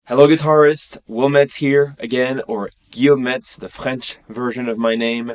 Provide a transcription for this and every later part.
Hello guitarists, Metz here again, or Guillaume Metz, the French version of my name,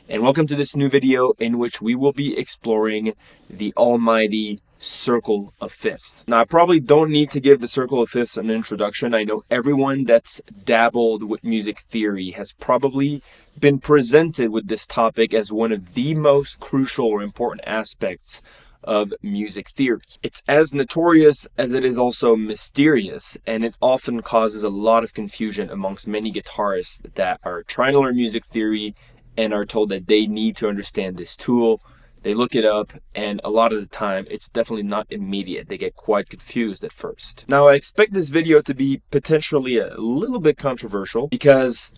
and welcome to this new video in which we will be exploring the almighty circle of fifths. Now I probably don't need to give the circle of fifths an introduction. I know everyone that's dabbled with music theory has probably been presented with this topic as one of the most crucial or important aspects of music theory. It's as notorious as it is also mysterious, and it often causes a lot of confusion amongst many guitarists that are trying to learn music theory and are told that they need to understand this tool. They look it up, and a lot of the time it's definitely not immediate. They get quite confused at first. Now I expect this video to be potentially a little bit controversial because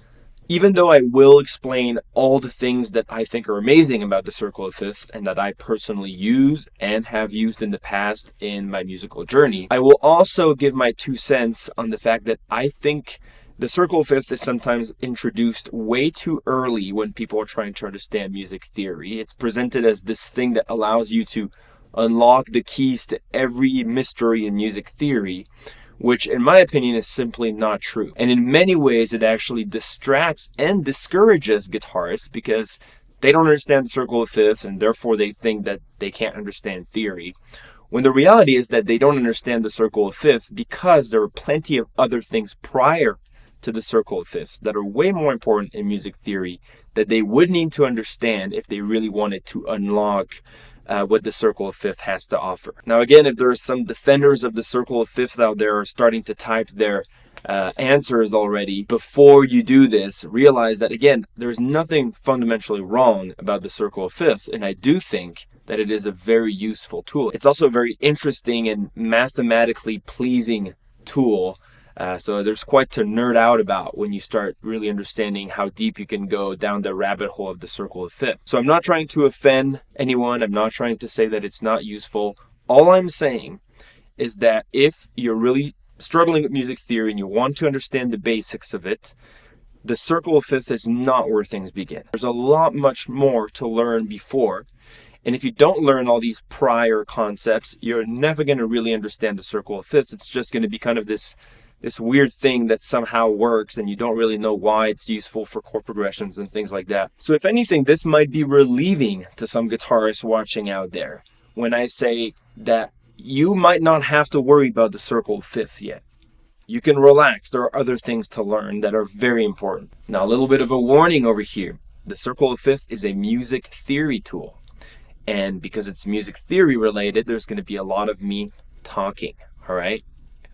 even though I will explain all the things that I think are amazing about the circle of fifths and that I personally use and have used in the past in my musical journey, I will also give my 2 cents on the fact that I think the circle of fifths is sometimes introduced way too early when people are trying to understand music theory. It's presented as this thing that allows you to unlock the keys to every mystery in music theory, which in my opinion is simply not true. And in many ways it actually distracts and discourages guitarists because they don't understand the circle of fifths and therefore they think that they can't understand theory. When the reality is that they don't understand the circle of fifths because there are plenty of other things prior to the circle of fifths that are way more important in music theory that they would need to understand if they really wanted to unlock what the circle of fifths has to offer. Now again, if there are some defenders of the circle of fifths out there are starting to type their answers already, before you do this, realize that again, there's nothing fundamentally wrong about the circle of fifths, and I do think that it is a very useful tool. It's also a very interesting and mathematically pleasing tool. So there's quite to nerd out about when you start really understanding how deep you can go down the rabbit hole of the circle of fifths. So I'm not trying to offend anyone. I'm not trying to say that it's not useful. All I'm saying is that if you're really struggling with music theory and you want to understand the basics of it, the circle of fifths is not where things begin. There's a lot much more to learn before. And if you don't learn all these prior concepts, you're never going to really understand the circle of fifths. It's just going to be kind of this weird thing that somehow works and you don't really know why it's useful for chord progressions and things like that. So if anything, this might be relieving to some guitarists watching out there when I say that you might not have to worry about the circle of fifths yet. You can relax. There are other things to learn that are very important. Now, a little bit of a warning over here. The circle of fifths is a music theory tool. And because it's music theory related, there's going to be a lot of me talking, all right?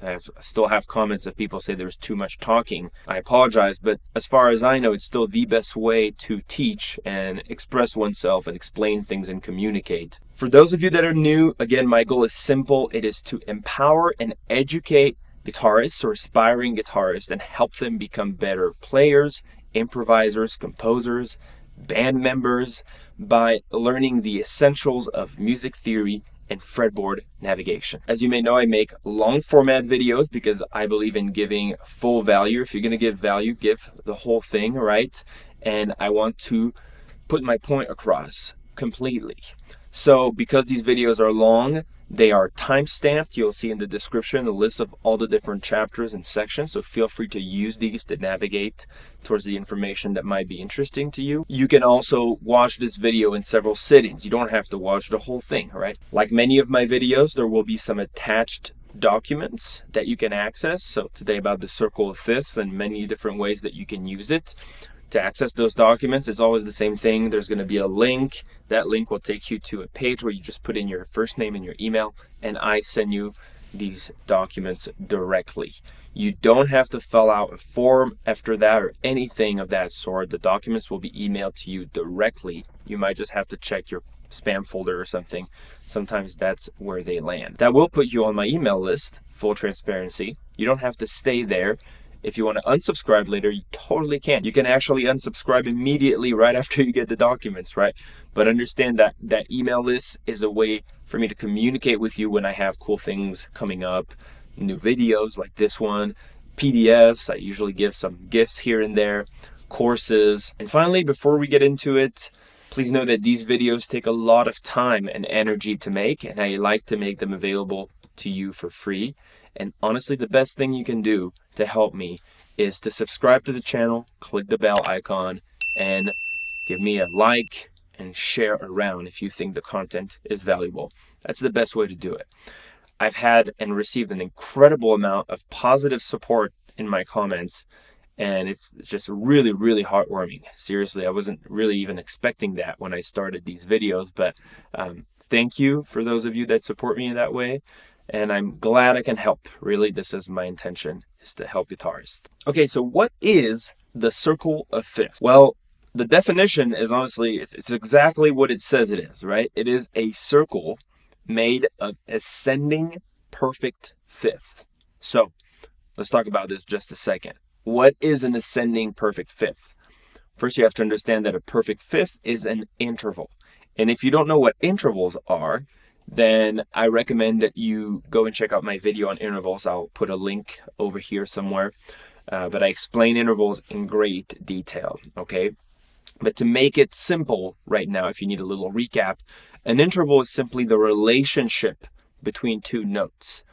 I still have comments that people say there's too much talking. I apologize, but as far as I know, it's still the best way to teach and express oneself and explain things and communicate. For those of you that are new, again, my goal is simple. It is to empower and educate guitarists or aspiring guitarists and help them become better players, improvisers, composers, band members by learning the essentials of music theory and fretboard navigation. As you may know, I make long format videos because I believe in giving full value. If you're going to give value, give the whole thing, right? And I want to put my point across completely. So because these videos are long, they are time-stamped. You'll see in the description a list of all the different chapters and sections, so feel free to use these to navigate towards the information that might be interesting to you. You can also watch this video in several sittings. You don't have to watch the whole thing, right? Like many of my videos, there will be some attached documents that you can access. So today about the circle of fifths and many different ways that you can use it. To access those documents, it's always the same thing. There's going to be a link. That link will take you to a page where you just put in your first name and your email, and I send you these documents directly. You don't have to fill out a form after that or anything of that sort. The documents will be emailed to you directly. You might just have to check your spam folder or something. Sometimes that's where they land. That will put you on my email list, full transparency. You don't have to stay there. If you want to unsubscribe later, you totally can. You can actually unsubscribe immediately right after you get the documents, right? But understand that that email list is a way for me to communicate with you when I have cool things coming up, new videos like this one, PDFs. I usually give some gifts here and there, courses. And finally, before we get into it, please know that these videos take a lot of time and energy to make, and I like to make them available to you for free. And honestly, the best thing you can do to help me is to subscribe to the channel, click the bell icon, and give me a like and share around if you think the content is valuable. That's the best way to do it. I've had and received an incredible amount of positive support in my comments, and it's just really, really heartwarming. Seriously, I wasn't really even expecting that when I started these videos, but thank you for those of you that support me in that way, and I'm glad I can help. Really, this is my intention, is to help guitarists. Okay, so what is the circle of fifth? Well, the definition is honestly, it's exactly what it says it is, right? It is a circle made of ascending perfect fifth. So let's talk about this just a second. What is an ascending perfect fifth? First, you have to understand that a perfect fifth is an interval. And if you don't know what intervals are, then I recommend that you go and check out my video on intervals. I'll put a link over here somewhere. But I explain intervals in great detail, okay? But to make it simple right now, if you need a little recap, an interval is simply the relationship between two notes.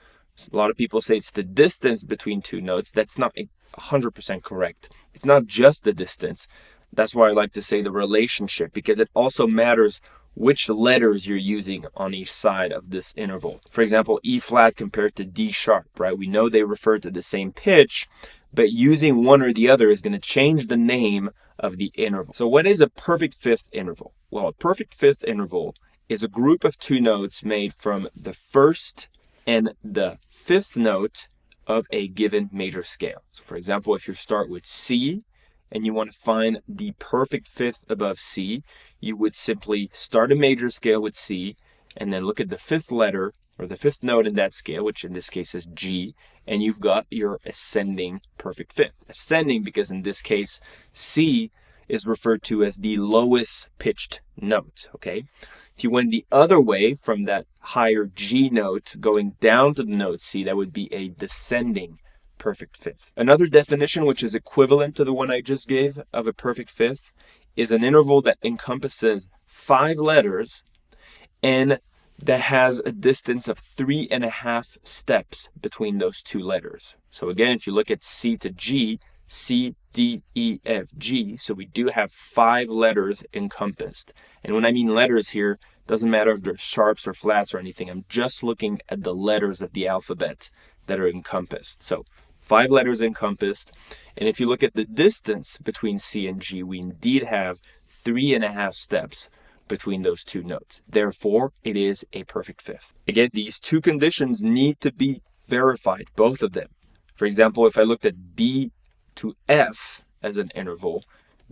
A lot of people say it's the distance between two notes. That's not 100% correct. It's not just the distance. That's why I like to say the relationship, because it also matters which letters you're using on each side of this interval. For example, E flat compared to D sharp, right? We know they refer to the same pitch, but using one or the other is going to change the name of the interval. So what is a perfect fifth interval? Well, a perfect fifth interval is a group of two notes made from the first and the fifth note of a given major scale. So for example, if you start with C and you want to find the perfect fifth above C, you would simply start a major scale with C and then look at the fifth letter or the fifth note in that scale, which in this case is G, and you've got your ascending perfect fifth. Ascending because in this case, C is referred to as the lowest pitched note, okay? If you went the other way from that higher G note going down to the note C, that would be a descending perfect fifth. Another definition, which is equivalent to the one I just gave of a perfect fifth, is an interval that encompasses 5 letters and that has a distance of 3.5 steps between those two letters. So again, if you look at C to G, C, D, E, F, G. So we do have 5 letters encompassed. And when I mean letters here, doesn't matter if they're sharps or flats or anything. I'm just looking at the letters of the alphabet that are encompassed. So 5 letters encompassed. And if you look at the distance between C and G, we indeed have 3.5 steps between those two notes. Therefore, it is a perfect fifth. Again, these two conditions need to be verified, both of them. For example, if I looked at B to F as an interval,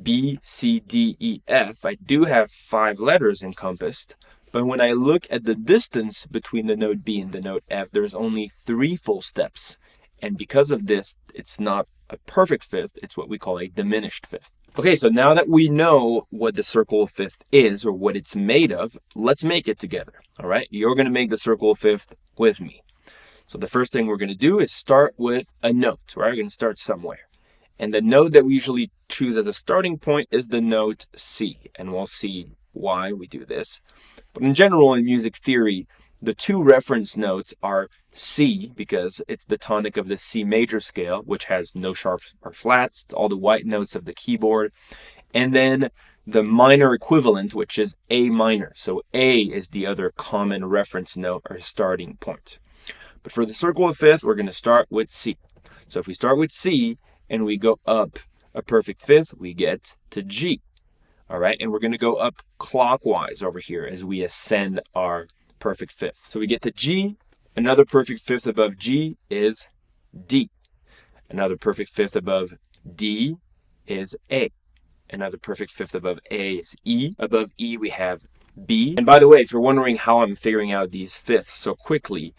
B, C, D, E, F, I do have 5 letters encompassed, but when I look at the distance between the note B and the note F, there's only 3 full steps. And because of this, it's not a perfect fifth, it's what we call a diminished fifth. Okay, so now that we know what the circle of fifth is, or what it's made of, let's make it together, all right? You're going to make the circle of fifth with me. So the first thing we're going to do is start with a note, right? We're going to start somewhere. And the note that we usually choose as a starting point is the note C, and we'll see why we do this. But in general, in music theory, the two reference notes are C, because it's the tonic of the C major scale, which has no sharps or flats. It's all the white notes of the keyboard. And then the minor equivalent, which is A minor. So A is the other common reference note or starting point. But for the circle of fifth, we're going to start with C. So if we start with C and we go up a perfect fifth, we get to G. All right, and we're going to go up clockwise over here as we ascend our perfect fifth. So we get to G. Another perfect fifth above G is D. Another perfect fifth above D is A. Another perfect fifth above A is E. Above E we have B. And by the way, if you're wondering how I'm figuring out these fifths so quickly,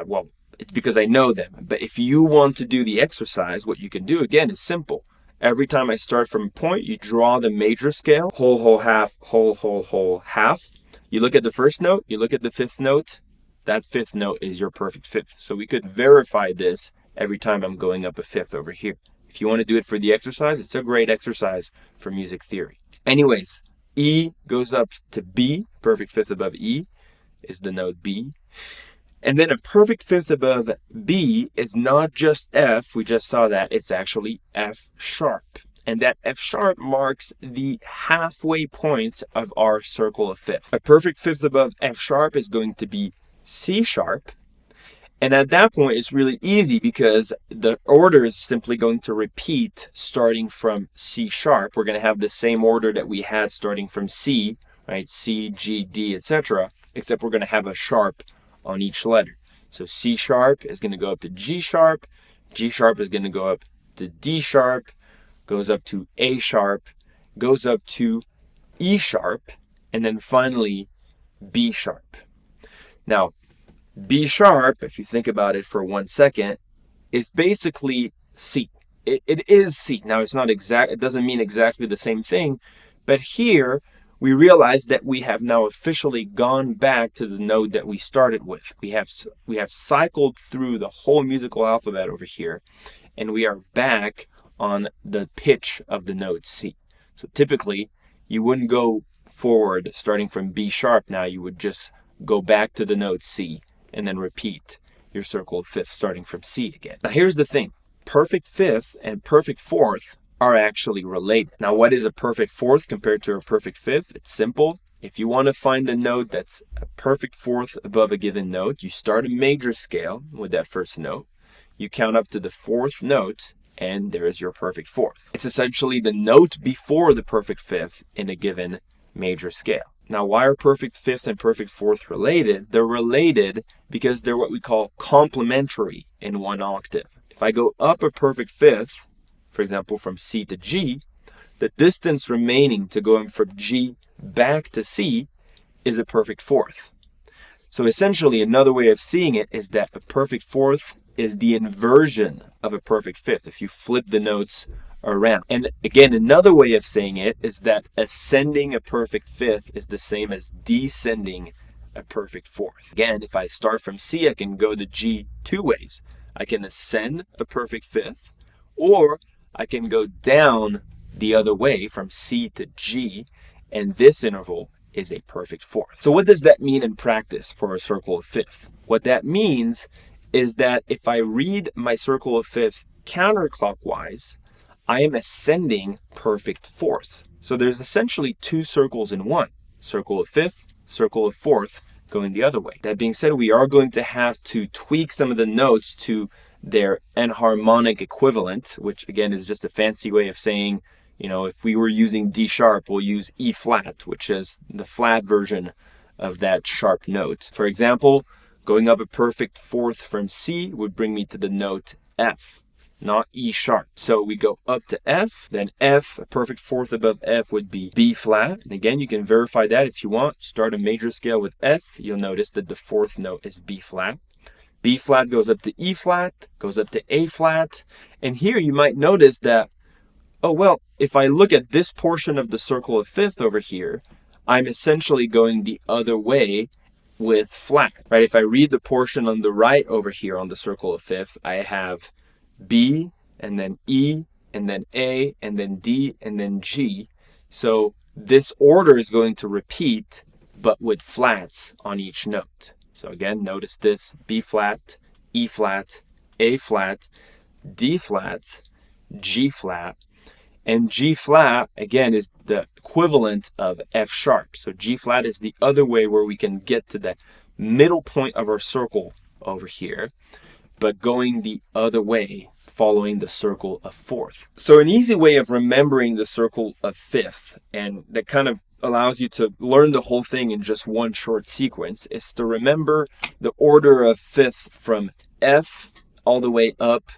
well, it's because I know them. But if you want to do the exercise, what you can do, again, is simple. Every time I start from a point, you draw the major scale, whole, whole, half, whole, whole, whole, half. You look at the first note, you look at the fifth note, that fifth note is your perfect fifth. So we could verify this every time I'm going up a fifth over here. If you want to do it for the exercise, it's a great exercise for music theory. Anyways, E goes up to B, perfect fifth above E is the note B. And then a perfect fifth above B is not just F, we just saw that, it's actually F sharp. And that F sharp marks the halfway point of our circle of fifth. A perfect fifth above F sharp is going to be C sharp. And at that point, it's really easy because the order is simply going to repeat starting from C sharp. We're going to have the same order that we had starting from C, right? C, G, D, etc. Except we're going to have a sharp on each letter. So C sharp is going to go up to G sharp is going to go up to D sharp, goes up to A sharp, goes up to E sharp, and then finally B sharp. Now, B sharp, if you think about it for 1 second, is basically C. It is C. Now, it's not exact, it doesn't mean exactly the same thing, but here we realize that we have now officially gone back to the note that we started with. We have cycled through the whole musical alphabet over here, and we are back on the pitch of the note C. So typically, you wouldn't go forward starting from B sharp now, you would just go back to the note C and then repeat your circle of fifth starting from C again. Now here's the thing, perfect fifth and perfect fourth are actually related. Now what is a perfect fourth compared to a perfect fifth? It's simple. If you want to find the note that's a perfect fourth above a given note, you start a major scale with that first note, you count up to the fourth note, and there is your perfect fourth. It's essentially the note before the perfect fifth in a given major scale. Now, why are perfect fifth and perfect fourth related? They're related because they're what we call complementary in one octave. If I go up a perfect fifth, for example, from C to G, the distance remaining to going from G back to C is a perfect fourth. So essentially, another way of seeing it is that a perfect fourth is the inversion of a perfect fifth if you flip the notes around. And again, another way of saying it is that ascending a perfect fifth is the same as descending a perfect fourth. Again, if I start from C, I can go to G two ways. I can ascend a perfect fifth, or I can go down the other way from C to G, and this interval is a perfect fourth. So what does that mean in practice for a circle of fifth? What that means is that if I read my circle of fifth counterclockwise, I am ascending perfect fourth. So there's essentially two circles in one, circle of fifth, circle of fourth, going the other way. That being said, we are going to have to tweak some of the notes to their enharmonic equivalent, which again is just a fancy way of saying, you know, if we were using D sharp, we'll use E flat, which is the flat version of that sharp note. For example, going up a perfect fourth from C would bring me to the note F, not E sharp. So we go up to F, then F, a perfect fourth above F would be B flat. And again, you can verify that if you want. Start a major scale with F, you'll notice that the fourth note is B flat. B flat goes up to E flat, goes up to A flat. And here you might notice that, oh, well, if I look at this portion of the circle of fifth over here, I'm essentially going the other way with flat, right? If I read the portion on the right over here on the circle of fifth, I have B, and then E, and then A, and then D, and then G. So this order is going to repeat, but with flats on each note. So again, notice this: B flat, E flat, A flat, D flat, G flat, and G flat, again, is the equivalent of F sharp. So G flat is the other way where we can get to the middle point of our circle over here, but going the other way, following the circle of fourth. So an easy way of remembering the circle of fifth, and that kind of allows you to learn the whole thing in just one short sequence, is to remember the order of fifth from F all the way up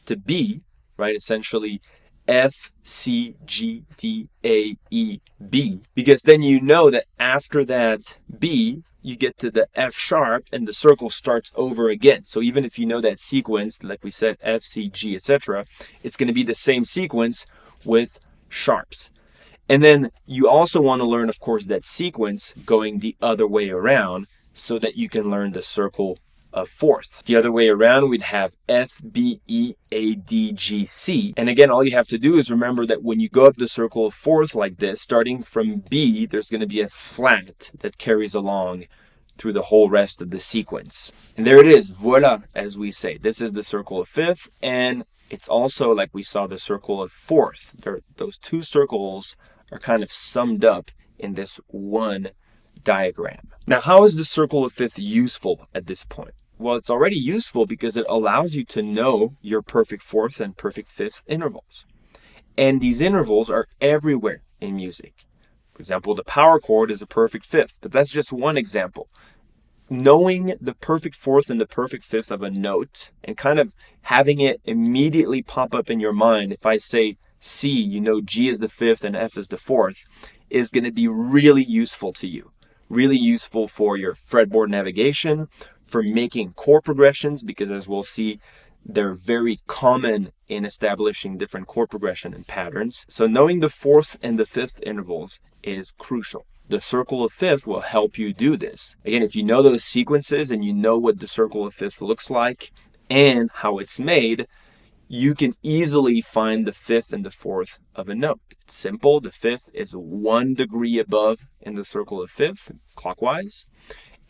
to B, right? Essentially F, C, G, D, A, E, B. Because then you know that after that B, you get to the F sharp and the circle starts over again. So even if you know that sequence, like we said, F, C, G, etc., it's going to be the same sequence with sharps. And then you also want to learn, of course, that sequence going the other way around so that you can learn the circle of fourth. The other way around, we'd have F, B, E, A, D, G, C. And again, all you have to do is remember that when you go up the circle of fourth like this, starting from B, there's going to be a flat that carries along through the whole rest of the sequence. And there it is, voila, as we say. This is the circle of fifth, and it's also like we saw the circle of fourth. Those two circles are kind of summed up in this one diagram. Now, how is the circle of fifth useful at this point? Well, it's already useful because it allows you to know your perfect fourth and perfect fifth intervals. And these intervals are everywhere in music. For example, the power chord is a perfect fifth, but that's just one example. Knowing the perfect fourth and the perfect fifth of a note and kind of having it immediately pop up in your mind, if I say C, you know G is the fifth and F is the fourth, is going to be really useful to you. Really useful for your fretboard navigation, for making chord progressions, because as we'll see, they're very common in establishing different chord progression and patterns. So knowing the fourth and the fifth intervals is crucial. The circle of fifth will help you do this. Again, if you know those sequences and you know what the circle of fifth looks like and how it's made, you can easily find the fifth and the fourth of a note. It's simple. The fifth is 1 degree above in the circle of fifth, clockwise,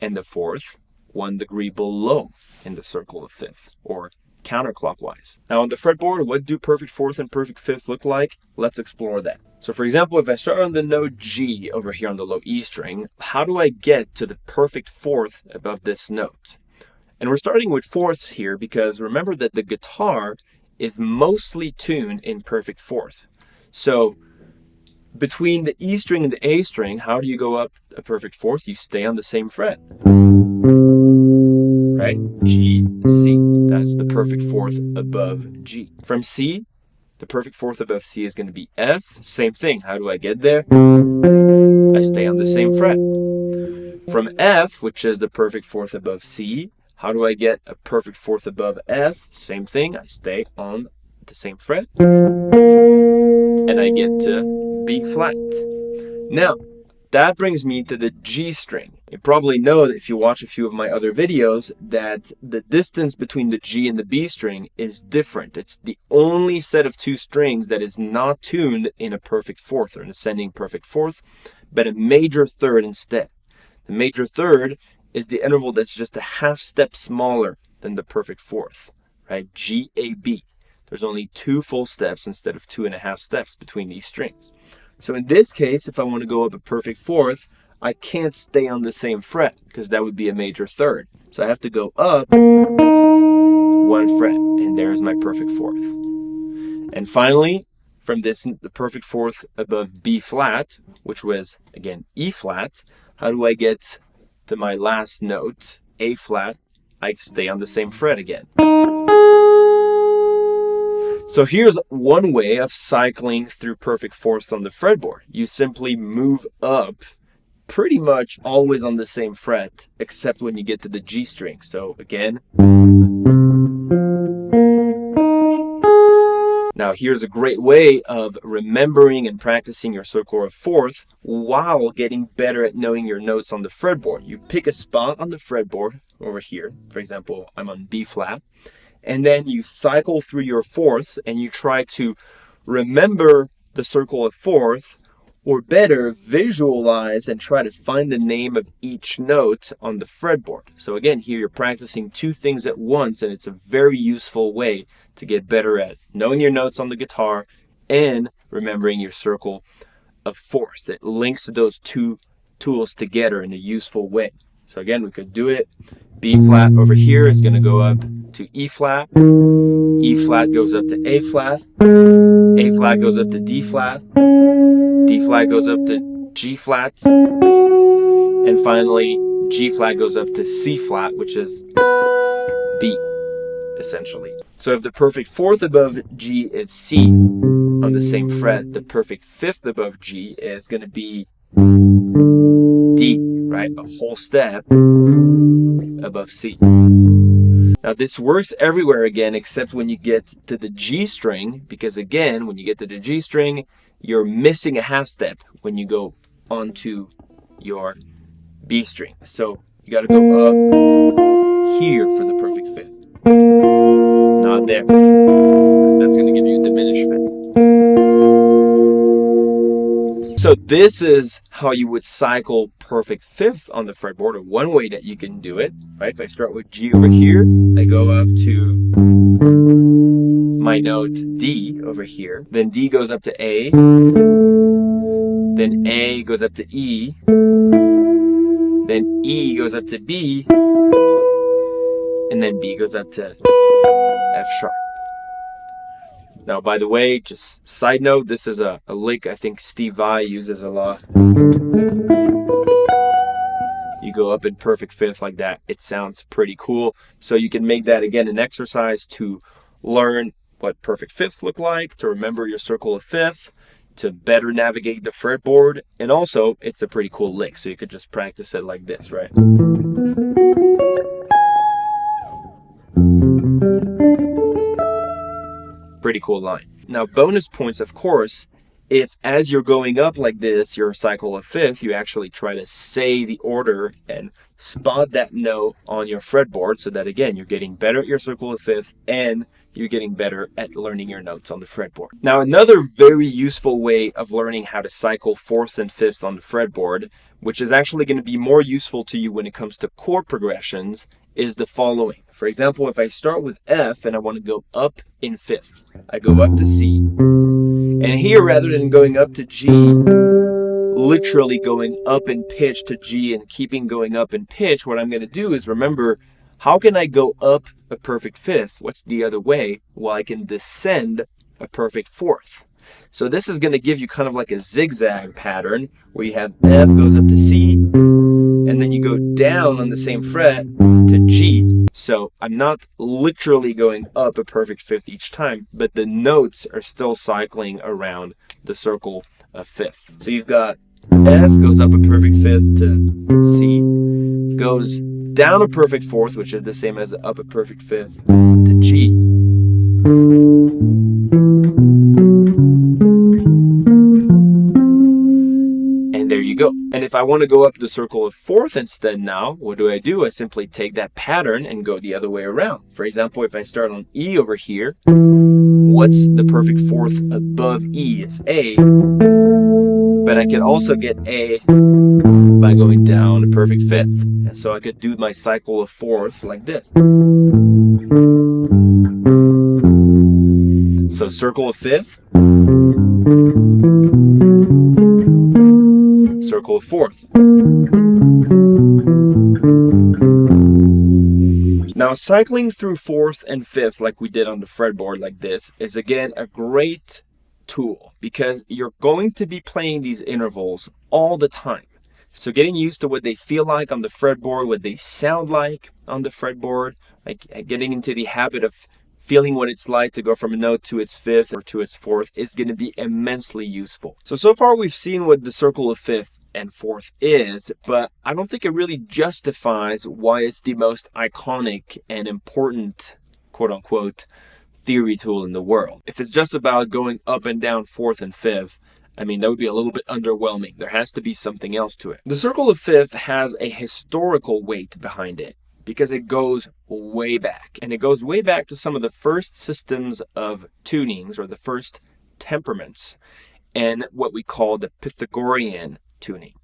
and the fourth 1 degree below in the circle of fifth, or counterclockwise. Now on the fretboard, what do perfect fourth and perfect fifth look like? Let's explore that. So for example, if I start on the note G over here on the low E string, how do I get to the perfect fourth above this note? And we're starting with fourths here because remember that the guitar is mostly tuned in perfect fourth. So between the E string and the A string, how do you go up a perfect fourth? You stay on the same fret. Right? G, C. That's the perfect fourth above G. From C, the perfect fourth above C is going to be F. Same thing. How do I get there? I stay on the same fret. From F, which is the perfect fourth above C, how do I get a perfect fourth above F? Same thing. I stay on the same fret. And I get to B flat. Now, that brings me to the G string. You probably know that if you watch a few of my other videos that the distance between the G and the B string is different. It's the only set of two strings that is not tuned in a perfect fourth or an ascending perfect fourth, but a major third instead. The major third is the interval that's just a half step smaller than the perfect fourth, right? G, A, B. There's only 2 full steps instead of 2.5 steps between these strings. So in this case, if I want to go up a perfect fourth, I can't stay on the same fret because that would be a major third. So I have to go up 1 fret, and there's my perfect fourth. And finally, from this, the perfect fourth above B flat, which was, again, E flat, how do I get to my last note, A flat? I stay on the same fret again. So here's one way of cycling through perfect fourths on the fretboard. You simply move up pretty much always on the same fret, except when you get to the G string. So again. Now here's a great way of remembering and practicing your circle of fourth while getting better at knowing your notes on the fretboard. You pick a spot on the fretboard over here. For example, I'm on B flat. And then you cycle through your fourths and you try to remember the circle of fourth, or better, visualize and try to find the name of each note on the fretboard. So again, here you're practicing 2 things at once, and it's a very useful way to get better at knowing your notes on the guitar and remembering your circle of fourths. That links those 2 tools together in a useful way. So again, we could do it. B flat over here is going to go up to E flat. E flat goes up to A flat. A flat goes up to D flat. D flat goes up to G flat. And finally, G flat goes up to C flat, which is B, essentially. So if the perfect fourth above G is C on the same fret, the perfect fifth above G is going to be D, right? A whole step above C. Now this works everywhere again, except when you get to the G string, because again, when you get to the G string, you're missing a half step when you go onto your B string. So you got to go up here for the perfect fifth. Not there. That's going to give you a diminished fifth. So this is how you would cycle perfect fifth on the fretboard, or one way that you can do it, right? If I start with G over here, I go up to my note D over here, then D goes up to A, then A goes up to E, then E goes up to B, and then B goes up to F sharp. Now, by the way, just side note, this is a lick I think Steve Vai uses a lot. You go up in perfect fifth like that. It sounds pretty cool. So you can make that, again, an exercise to learn what perfect fifths look like, to remember your circle of fifth, to better navigate the fretboard, and also it's a pretty cool lick, so you could just practice it like this, right? Pretty cool line. Now, bonus points, of course, if as you're going up like this, your cycle of fifth, you actually try to say the order and spot that note on your fretboard, so that, again, you're getting better at your circle of fifth and you're getting better at learning your notes on the fretboard. Now, another very useful way of learning how to cycle fourths and fifths on the fretboard, which is actually going to be more useful to you when it comes to chord progressions, is the following. For example, if I start with F and I want to go up in fifth, I go up to C. And here, rather than going up to G, literally going up in pitch to G and keeping going up in pitch, what I'm going to do is remember, how can I go up a perfect fifth? What's the other way? Well, I can descend a perfect fourth. So this is going to give you kind of like a zigzag pattern where you have F goes up to C, and then you go down on the same fret to G. So I'm not literally going up a perfect fifth each time, but the notes are still cycling around the circle of fifth. So you've got F goes up a perfect fifth to C, goes down a perfect fourth, which is the same as up a perfect fifth, to G. And there you go. And if I want to go up the circle of fourth instead now, what do? I simply take that pattern and go the other way around. For example, if I start on E over here, what's the perfect fourth above E? It's A. But I could also get A by going down a perfect fifth. So I could do my cycle of fourth like this. So circle of fifth, circle of fourth. Now, cycling through fourth and fifth like we did on the fretboard like this is, again, a great tool because you're going to be playing these intervals all the time. So getting used to what they feel like on the fretboard, what they sound like on the fretboard, like getting into the habit of feeling what it's like to go from a note to its fifth or to its fourth is going to be immensely useful. So far we've seen what the circle of fifth and fourth is, but I don't think it really justifies why it's the most iconic and important, quote unquote, theory tool in the world. If it's just about going up and down fourth and fifth, I mean, that would be a little bit underwhelming. There has to be something else to it. The circle of fifth has a historical weight behind it because it goes way back. And it goes way back to some of the first systems of tunings, or the first temperaments, and what we call the Pythagorean tuning.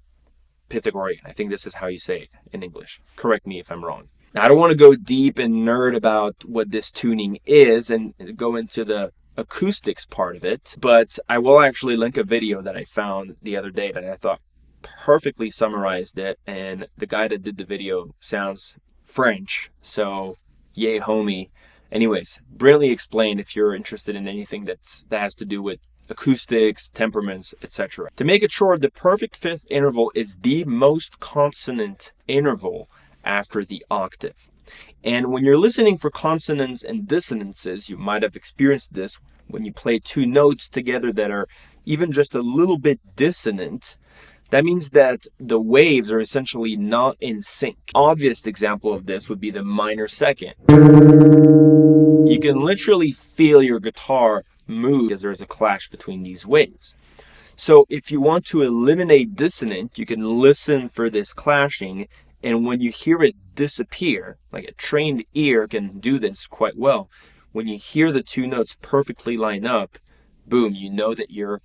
Pythagorean, I think this is how you say it in English. Correct me if I'm wrong. Now, I don't want to go deep and nerd about what this tuning is and go into the acoustics part of it, but I will actually link a video that I found the other day that I thought perfectly summarized it, and the guy that did the video sounds French, so yay homie. Anyways, brilliantly explained if you're interested in anything that has to do with acoustics, temperaments, etc. To make it short, the perfect fifth interval is the most consonant interval after the octave. And when you're listening for consonants and dissonances, you might have experienced this when you play two notes together that are even just a little bit dissonant. That means that the waves are essentially not in sync. Obvious example of this would be the minor second. You can literally feel your guitar move because there's a clash between these waves. So if you want to eliminate dissonant, you can listen for this clashing, and when you hear it disappear, like a trained ear can do this quite well, when you hear the two notes perfectly line up, boom, you know that you're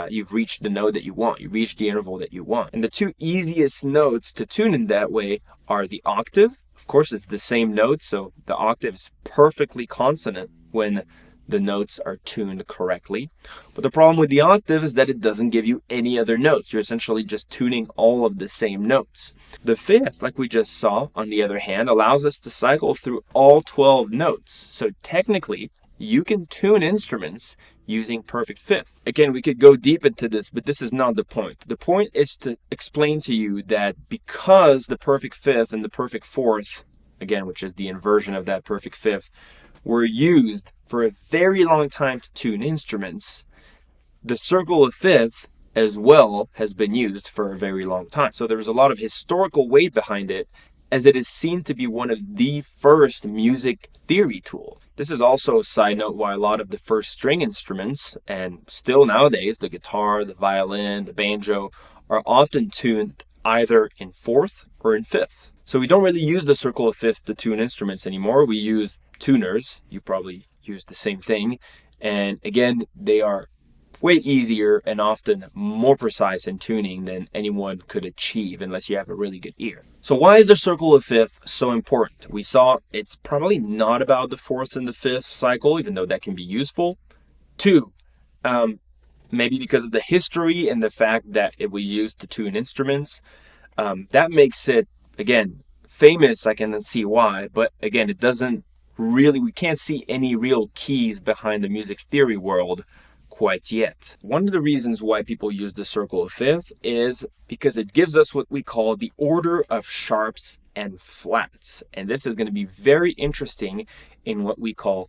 you've reached the note that you want. You've reached the interval that you want. And the two easiest notes to tune in that way are the octave. Of course, it's the same note, so the octave is perfectly consonant when the notes are tuned correctly. But the problem with the octave is that it doesn't give you any other notes. You're essentially just tuning all of the same notes. The fifth, like we just saw, on the other hand, allows us to cycle through all 12 notes. So technically, you can tune instruments using perfect fifth. Again, we could go deep into this, but this is not the point. The point is to explain to you that because the perfect fifth and the perfect fourth, again, which is the inversion of that perfect fifth, were used for a very long time to tune instruments, the circle of fifth as well has been used for a very long time. So there's a lot of historical weight behind it, as it is seen to be one of the first music theory tools. This is also a side note why a lot of the first string instruments, and still nowadays, the guitar, the violin, the banjo, are often tuned either in fourth or in fifth. So we don't really use the circle of fifth to tune instruments anymore. We use tuners. You probably use the same thing. And again, they are way easier and often more precise in tuning than anyone could achieve unless you have a really good ear. So why is the circle of fifth so important? We saw it's probably not about the fourth and the fifth cycle, even though that can be useful. Two, maybe because of the history and the fact that it was used to tune instruments. That makes it, again, famous. I can see why, but again, it doesn't really, we can't see any real keys behind the music theory world quite yet. One of the reasons why people use the circle of fifth is because it gives us what we call the order of sharps and flats. And this is going to be very interesting in what we call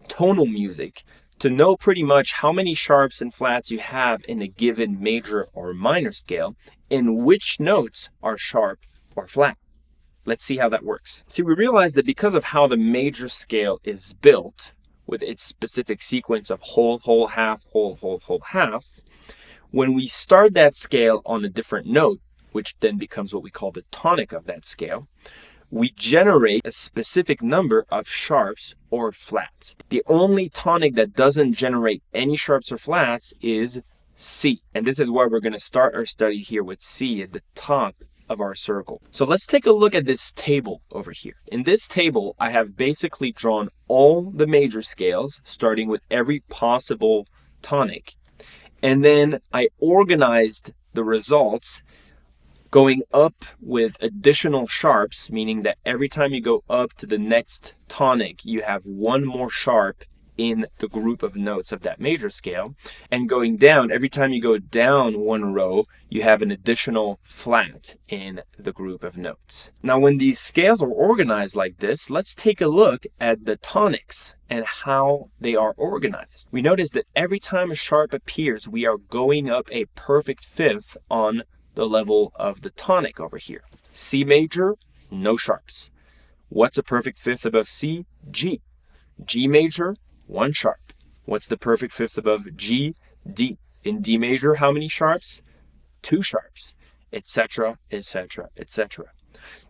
tonal music, to know pretty much how many sharps and flats you have in a given major or minor scale, and which notes are sharp or flat. Let's see how that works. See, we realize that because of how the major scale is built, with its specific sequence of whole, whole, half, whole, whole, whole, half, when we start that scale on a different note, which then becomes what we call the tonic of that scale, we generate a specific number of sharps or flats. The only tonic that doesn't generate any sharps or flats is C. And this is why we're going to start our study here with C at the top of our circle. So let's take a look at this table over here. In this table, I have basically drawn all the major scales, starting with every possible tonic. And then I organized the results going up with additional sharps, meaning that every time you go up to the next tonic, you have one more sharp in the group of notes of that major scale. And going down, every time you go down one row, you have an additional flat in the group of notes. Now, when these scales are organized like this, let's take a look at the tonics and how they are organized. We notice that every time a sharp appears, we are going up a perfect fifth on the level of the tonic over here. C major, no sharps. What's a perfect fifth above C? G. G major, one sharp. What's the perfect fifth above G? D. In D major, how many sharps? Two sharps, etc., etc., etc.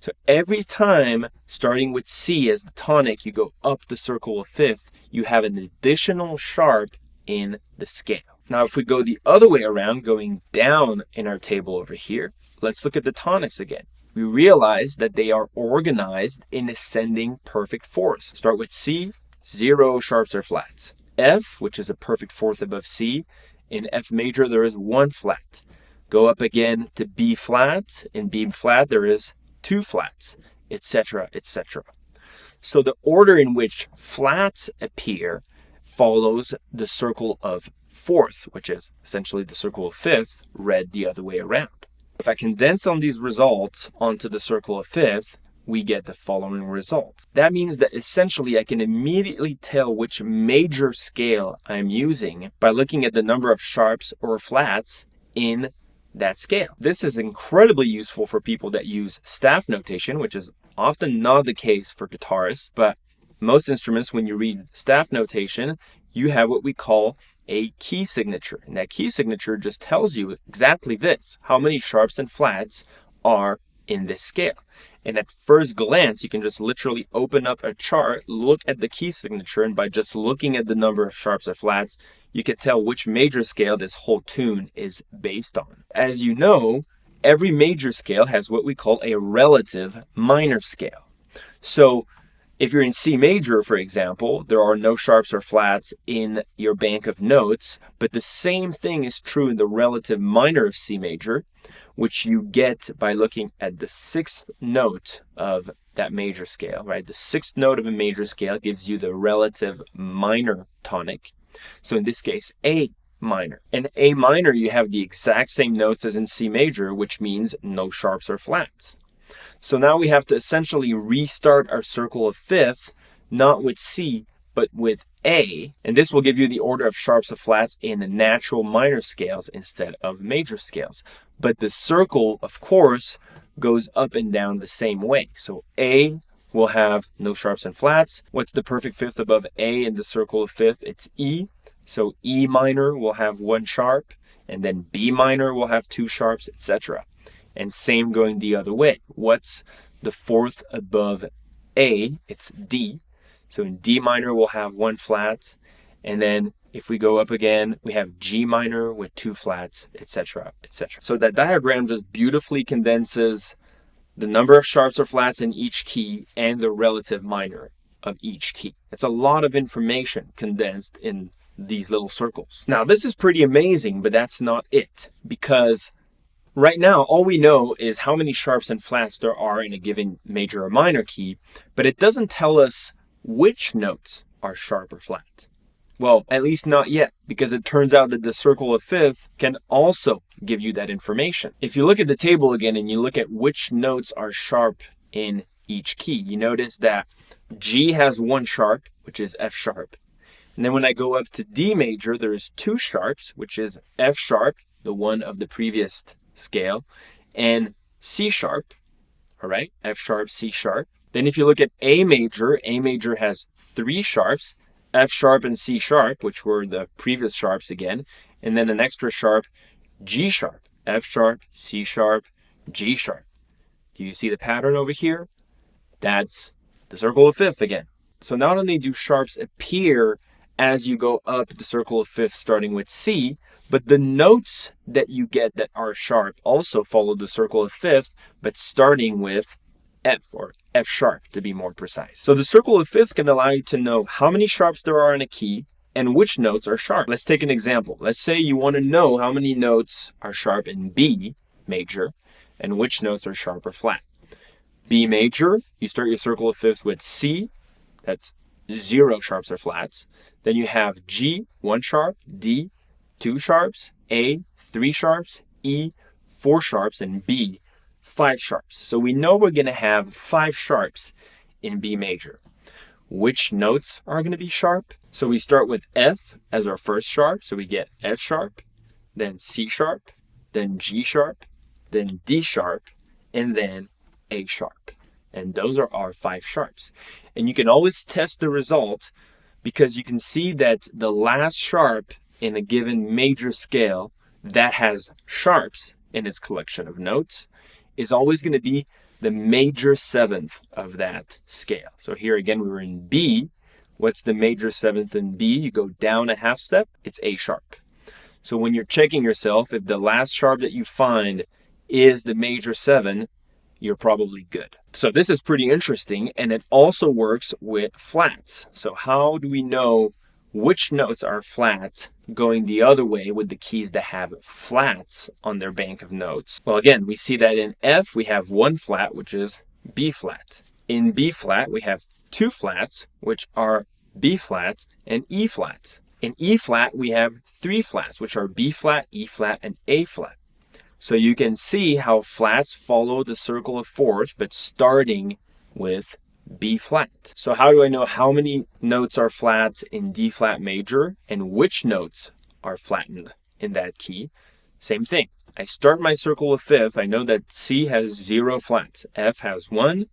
So every time, starting with C as the tonic, you go up the circle of fifth, you have an additional sharp in the scale. Now, if we go the other way around, going down in our table over here, let's look at the tonics again. We realize that they are organized in ascending perfect fourths. Start with C, 0 sharps or flats. F, which is a perfect fourth above C, in F major there is 1 flat. Go up again to B flat. In B flat there is 2 flats, etc., etc. So the order in which flats appear follows the circle of fourth, which is essentially the circle of fifth, read the other way around. If I condense on these results onto the circle of fifth, we get the following results. That means that essentially I can immediately tell which major scale I'm using by looking at the number of sharps or flats in that scale. This is incredibly useful for people that use staff notation, which is often not the case for guitarists, but most instruments, when you read staff notation, you have what we call a key signature. And that key signature just tells you exactly this, how many sharps and flats are in this scale. And at first glance, you can just literally open up a chart, look at the key signature, and by just looking at the number of sharps or flats, you can tell which major scale this whole tune is based on. As you know, every major scale has what we call a relative minor scale. So if you're in C major, for example, there are no sharps or flats in your bank of notes, but the same thing is true in the relative minor of C major, which you get by looking at the sixth note of that major scale, right? The sixth note of a major scale gives you the relative minor tonic. So in this case, A minor. In A minor, you have the exact same notes as in C major, which means no sharps or flats. So now we have to essentially restart our circle of fifth, not with C, but with A. And this will give you the order of sharps and flats in natural minor scales instead of major scales. But the circle, of course, goes up and down the same way. So A will have no sharps and flats. What's the perfect fifth above A in the circle of fifth? It's E. So E minor will have one sharp, and then B minor will have two sharps, etc. And same going the other way. What's the fourth above A? It's D. So in D minor, we'll have one flat. And then if we go up again, we have G minor with two flats, etc., etc. So that diagram just beautifully condenses the number of sharps or flats in each key and the relative minor of each key. It's a lot of information condensed in these little circles. Now, this is pretty amazing, but that's not it, because right now, all we know is how many sharps and flats there are in a given major or minor key, but it doesn't tell us which notes are sharp or flat. Well, at least not yet, because it turns out that the circle of fifth can also give you that information. If you look at the table again and you look at which notes are sharp in each key, you notice that G has one sharp, which is F sharp. And then when I go up to D major, there's two sharps, which is F sharp, the one of the previous scale, and C sharp, all right, F sharp, C sharp. Then if you look at A major has three sharps, F sharp and C sharp, which were the previous sharps again, and then an extra sharp, G sharp, F sharp, C sharp, G sharp. Do you see the pattern over here? That's the circle of fifth again. So not only do sharps appear as you go up the circle of fifth starting with C, but the notes that you get that are sharp also follow the circle of fifth, but starting with F, or F sharp to be more precise. So the circle of fifth can allow you to know how many sharps there are in a key and which notes are sharp. Let's take an example. Let's say you want to know how many notes are sharp in B major and which notes are sharp or flat. B major, you start your circle of fifth with C, that's 0 sharps or flats. Then you have G, 1 sharp, D, 2 sharps, A, 3 sharps, E, 4 sharps, and B, 5 sharps. So we know we're going to have 5 sharps in B major. Which notes are going to be sharp? So we start with F as our first sharp. So we get F sharp, then C sharp, then G sharp, then D sharp, and then A sharp. And those are our 5 sharps. And you can always test the result because you can see that the last sharp in a given major scale that has sharps in its collection of notes is always going to be the major seventh of that scale. So here again, we were in B. What's the major seventh in B? You go down a half step, it's A sharp. So when you're checking yourself, if the last sharp that you find is the major 7, you're probably good. So this is pretty interesting, and it also works with flats. So how do we know which notes are flat going the other way with the keys that have flats on their bank of notes? Well, again, we see that in F, we have 1 flat, which is B flat. In B flat, we have 2 flats, which are B flat and E flat. In E flat, we have 3 flats, which are B flat, E flat, and A flat. So you can see how flats follow the circle of fourths, but starting with B flat. So how do I know how many notes are flat in D flat major and which notes are flattened in that key? Same thing. I start my circle of fifth. I know that C has 0 flats. F has 1.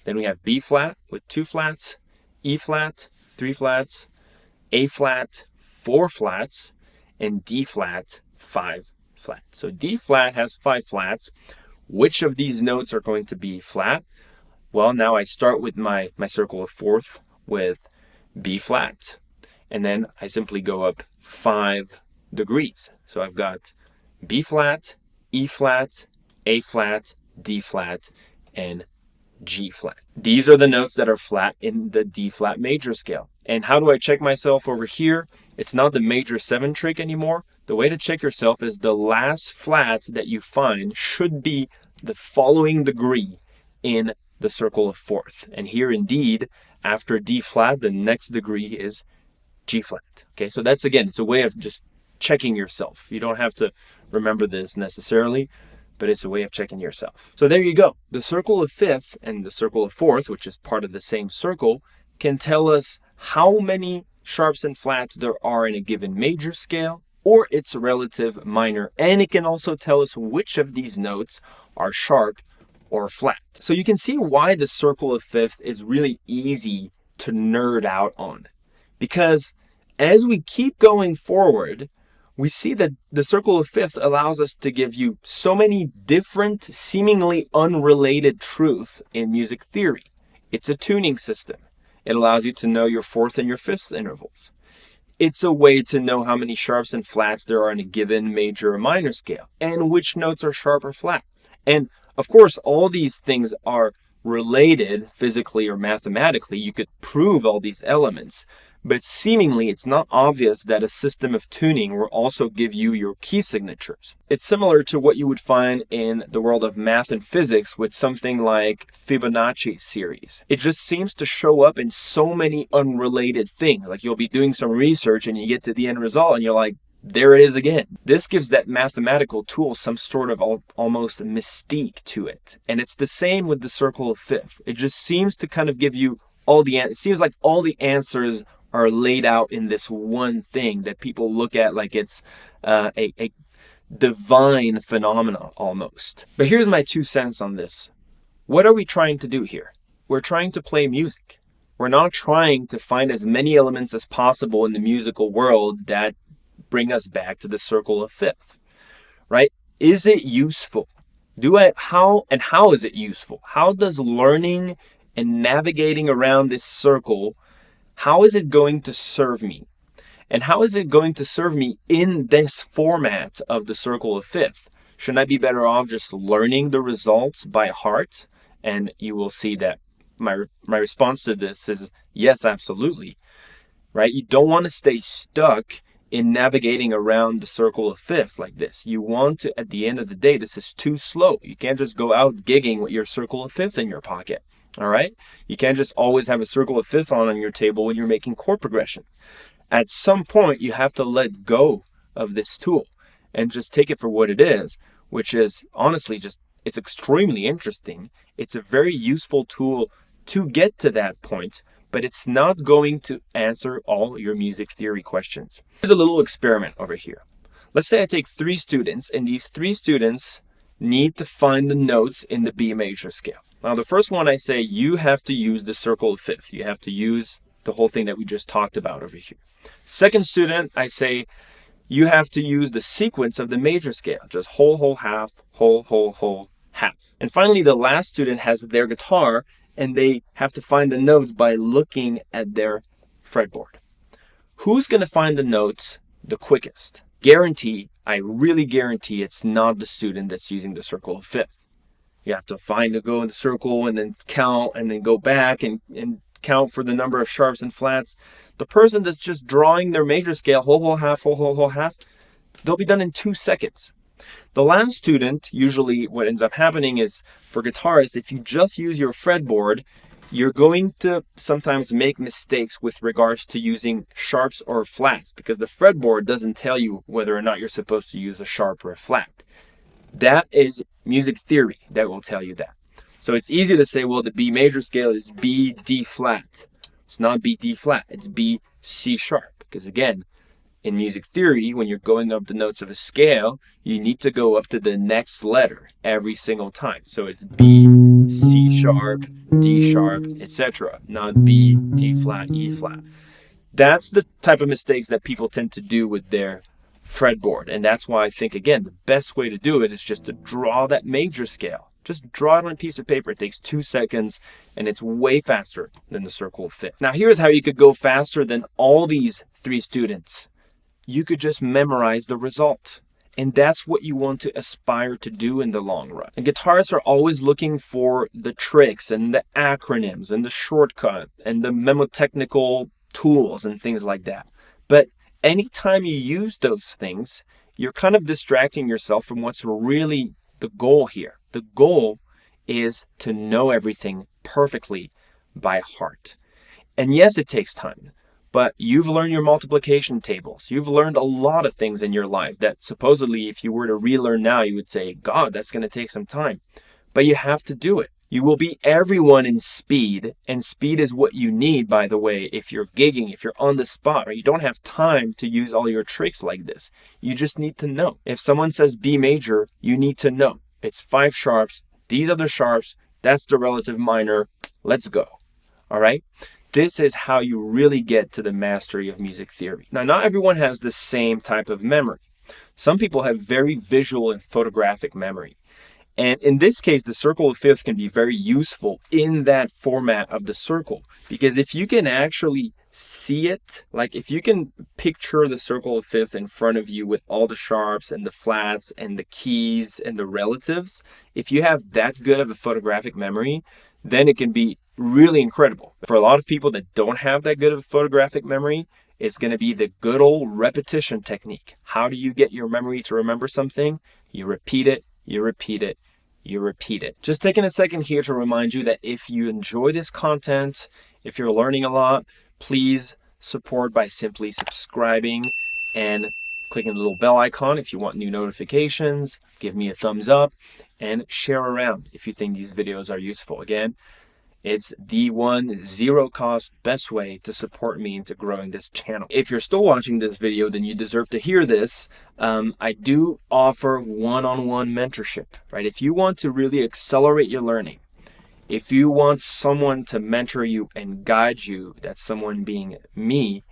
Then we have B flat with 2 flats, E flat, 3 flats, A flat, 4 flats, and D flat, 5 flats. So D flat has 5 flats. Which of these notes are going to be flat? Well, now I start with my circle of fourth with B flat, and then I simply go up 5 degrees. So I've got B flat, E flat, A flat, D flat, and G flat. These are the notes that are flat in the D flat major scale. And how do I check myself over here? It's not the major 7 trick anymore. The way to check yourself is the last flat that you find should be the following degree in the circle of fourth. And here indeed, after D flat, the next degree is G flat. Okay, so that's, again, it's a way of just checking yourself. You don't have to remember this necessarily, but it's a way of checking yourself. So there you go. The circle of fifth and the circle of fourth, which is part of the same circle, can tell us how many sharps and flats there are in a given major scale or its relative minor. And it can also tell us which of these notes are sharp or flat. So you can see why the circle of fifth is really easy to nerd out on. Because as we keep going forward, we see that the circle of fifth allows us to give you so many different, seemingly unrelated truths in music theory. It's a tuning system. It allows you to know your fourth and your fifth intervals. It's a way to know how many sharps and flats there are in a given major or minor scale, and which notes are sharp or flat. And of course, all these things are related physically or mathematically. You could prove all these elements. But seemingly, it's not obvious that a system of tuning will also give you your key signatures. It's similar to what you would find in the world of math and physics with something like Fibonacci series. It just seems to show up in so many unrelated things. Like you'll be doing some research and you get to the end result and you're like, there it is again. This gives that mathematical tool some sort of almost mystique to it. And it's the same with the circle of fifth. It just seems to kind of give you it seems like all the answers are laid out in this one thing that people look at like it's a divine phenomena almost. But here's my 2 cents on this. What are we trying to do here? We're trying to play music. We're not trying to find as many elements as possible in the musical world that bring us back to the circle of fifth, right? Is it useful? How is it useful? How does learning and navigating around this circle, how is it going to serve me? And how is it going to serve me in this format of the circle of fifth? Shouldn't I be better off just learning the results by heart? And you will see that my response to this is yes, absolutely. Right? You don't want to stay stuck in navigating around the circle of fifth like this. You want to, at the end of the day, this is too slow. You can't just go out gigging with your circle of fifth in your pocket. All right? You can't just always have a circle of fifth on your table when you're making chord progression. At some point, you have to let go of this tool and just take it for what it is, which is honestly it's extremely interesting. It's a very useful tool to get to that point, but it's not going to answer all your music theory questions. Here's a little experiment over here. Let's say I take 3 students, and these 3 students need to find the notes in the B major scale. Now, the first one I say, you have to use the circle of fifth. You have to use the whole thing that we just talked about over here. Second student, I say, you have to use the sequence of the major scale. Just whole, whole, half, whole, whole, whole, half. And finally, the last student has their guitar, and they have to find the notes by looking at their fretboard. Who's going to find the notes the quickest? I really guarantee it's not the student that's using the circle of fifth. You have to go in the circle and then count and then go back and count for the number of sharps and flats. The person that's just drawing their major scale, whole, whole, half, whole, whole, whole, half, they'll be done in 2 seconds. The last student, usually what ends up happening is, for guitarists, if you just use your fretboard, you're going to sometimes make mistakes with regards to using sharps or flats, because the fretboard doesn't tell you whether or not you're supposed to use a sharp or a flat. That is music theory that will tell you that. So it's easy to say, well, the B major scale is B, D flat. It's not B, D flat, it's B, C sharp. Because again, in music theory, when you're going up the notes of a scale, you need to go up to the next letter every single time. So it's B, C sharp, D sharp, etc. Not B, D flat, E flat. That's the type of mistakes that people tend to do with their fretboard. And that's why I think, again, the best way to do it is just to draw that major scale. Just draw it on a piece of paper. It takes 2 seconds and it's way faster than the circle of fifth. Now here's how you could go faster than all these 3 students. You could just memorize the result. And that's what you want to aspire to do in the long run. And guitarists are always looking for the tricks and the acronyms and the shortcut and the mnemotechnical tools and things like that. But anytime you use those things, you're kind of distracting yourself from what's really the goal here. The goal is to know everything perfectly by heart. And yes, it takes time. But you've learned your multiplication tables. You've learned a lot of things in your life that supposedly if you were to relearn now, you would say, God, that's going to take some time. But you have to do it. You will beat everyone in speed. And speed is what you need, by the way, if you're gigging, if you're on the spot, or you don't have time to use all your tricks like this. You just need to know. If someone says B major, you need to know. It's 5 sharps. These are the sharps. That's the relative minor. Let's go. All right? This is how you really get to the mastery of music theory. Now, not everyone has the same type of memory. Some people have very visual and photographic memory. And in this case, the circle of fifth can be very useful in that format of the circle. Because if you can actually see it, like if you can picture the circle of fifth in front of you with all the sharps and the flats and the keys and the relatives, if you have that good of a photographic memory, then it can be really incredible. For a lot of people that don't have that good of a photographic memory, it's going to be the good old repetition technique. How do you get your memory to remember something? You repeat it, you repeat it, you repeat it. Just taking a second here to remind you that if you enjoy this content, if you're learning a lot, please support by simply subscribing and clicking the little bell icon if you want new notifications. Give me a thumbs up and share around if you think these videos are useful. Again, it's the one zero-cost best way to support me into growing this channel. If you're still watching this video, then you deserve to hear this. I do offer one-on-one mentorship, right? If you want to really accelerate your learning, if you want someone to mentor you and guide you, that's someone being me,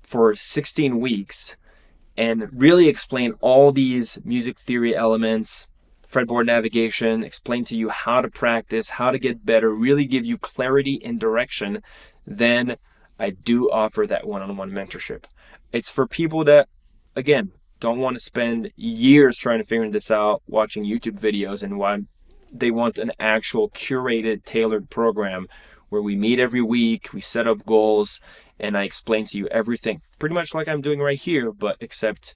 for 16 weeks, and really explain all these music theory elements, fretboard navigation, explain to you how to practice, how to get better, really give you clarity and direction, then I do offer that one-on-one mentorship. It's for people that, again, don't want to spend years trying to figure this out, watching YouTube videos, and why they want an actual curated, tailored program where we meet every week, we set up goals, and I explain to you everything, pretty much like I'm doing right here, but except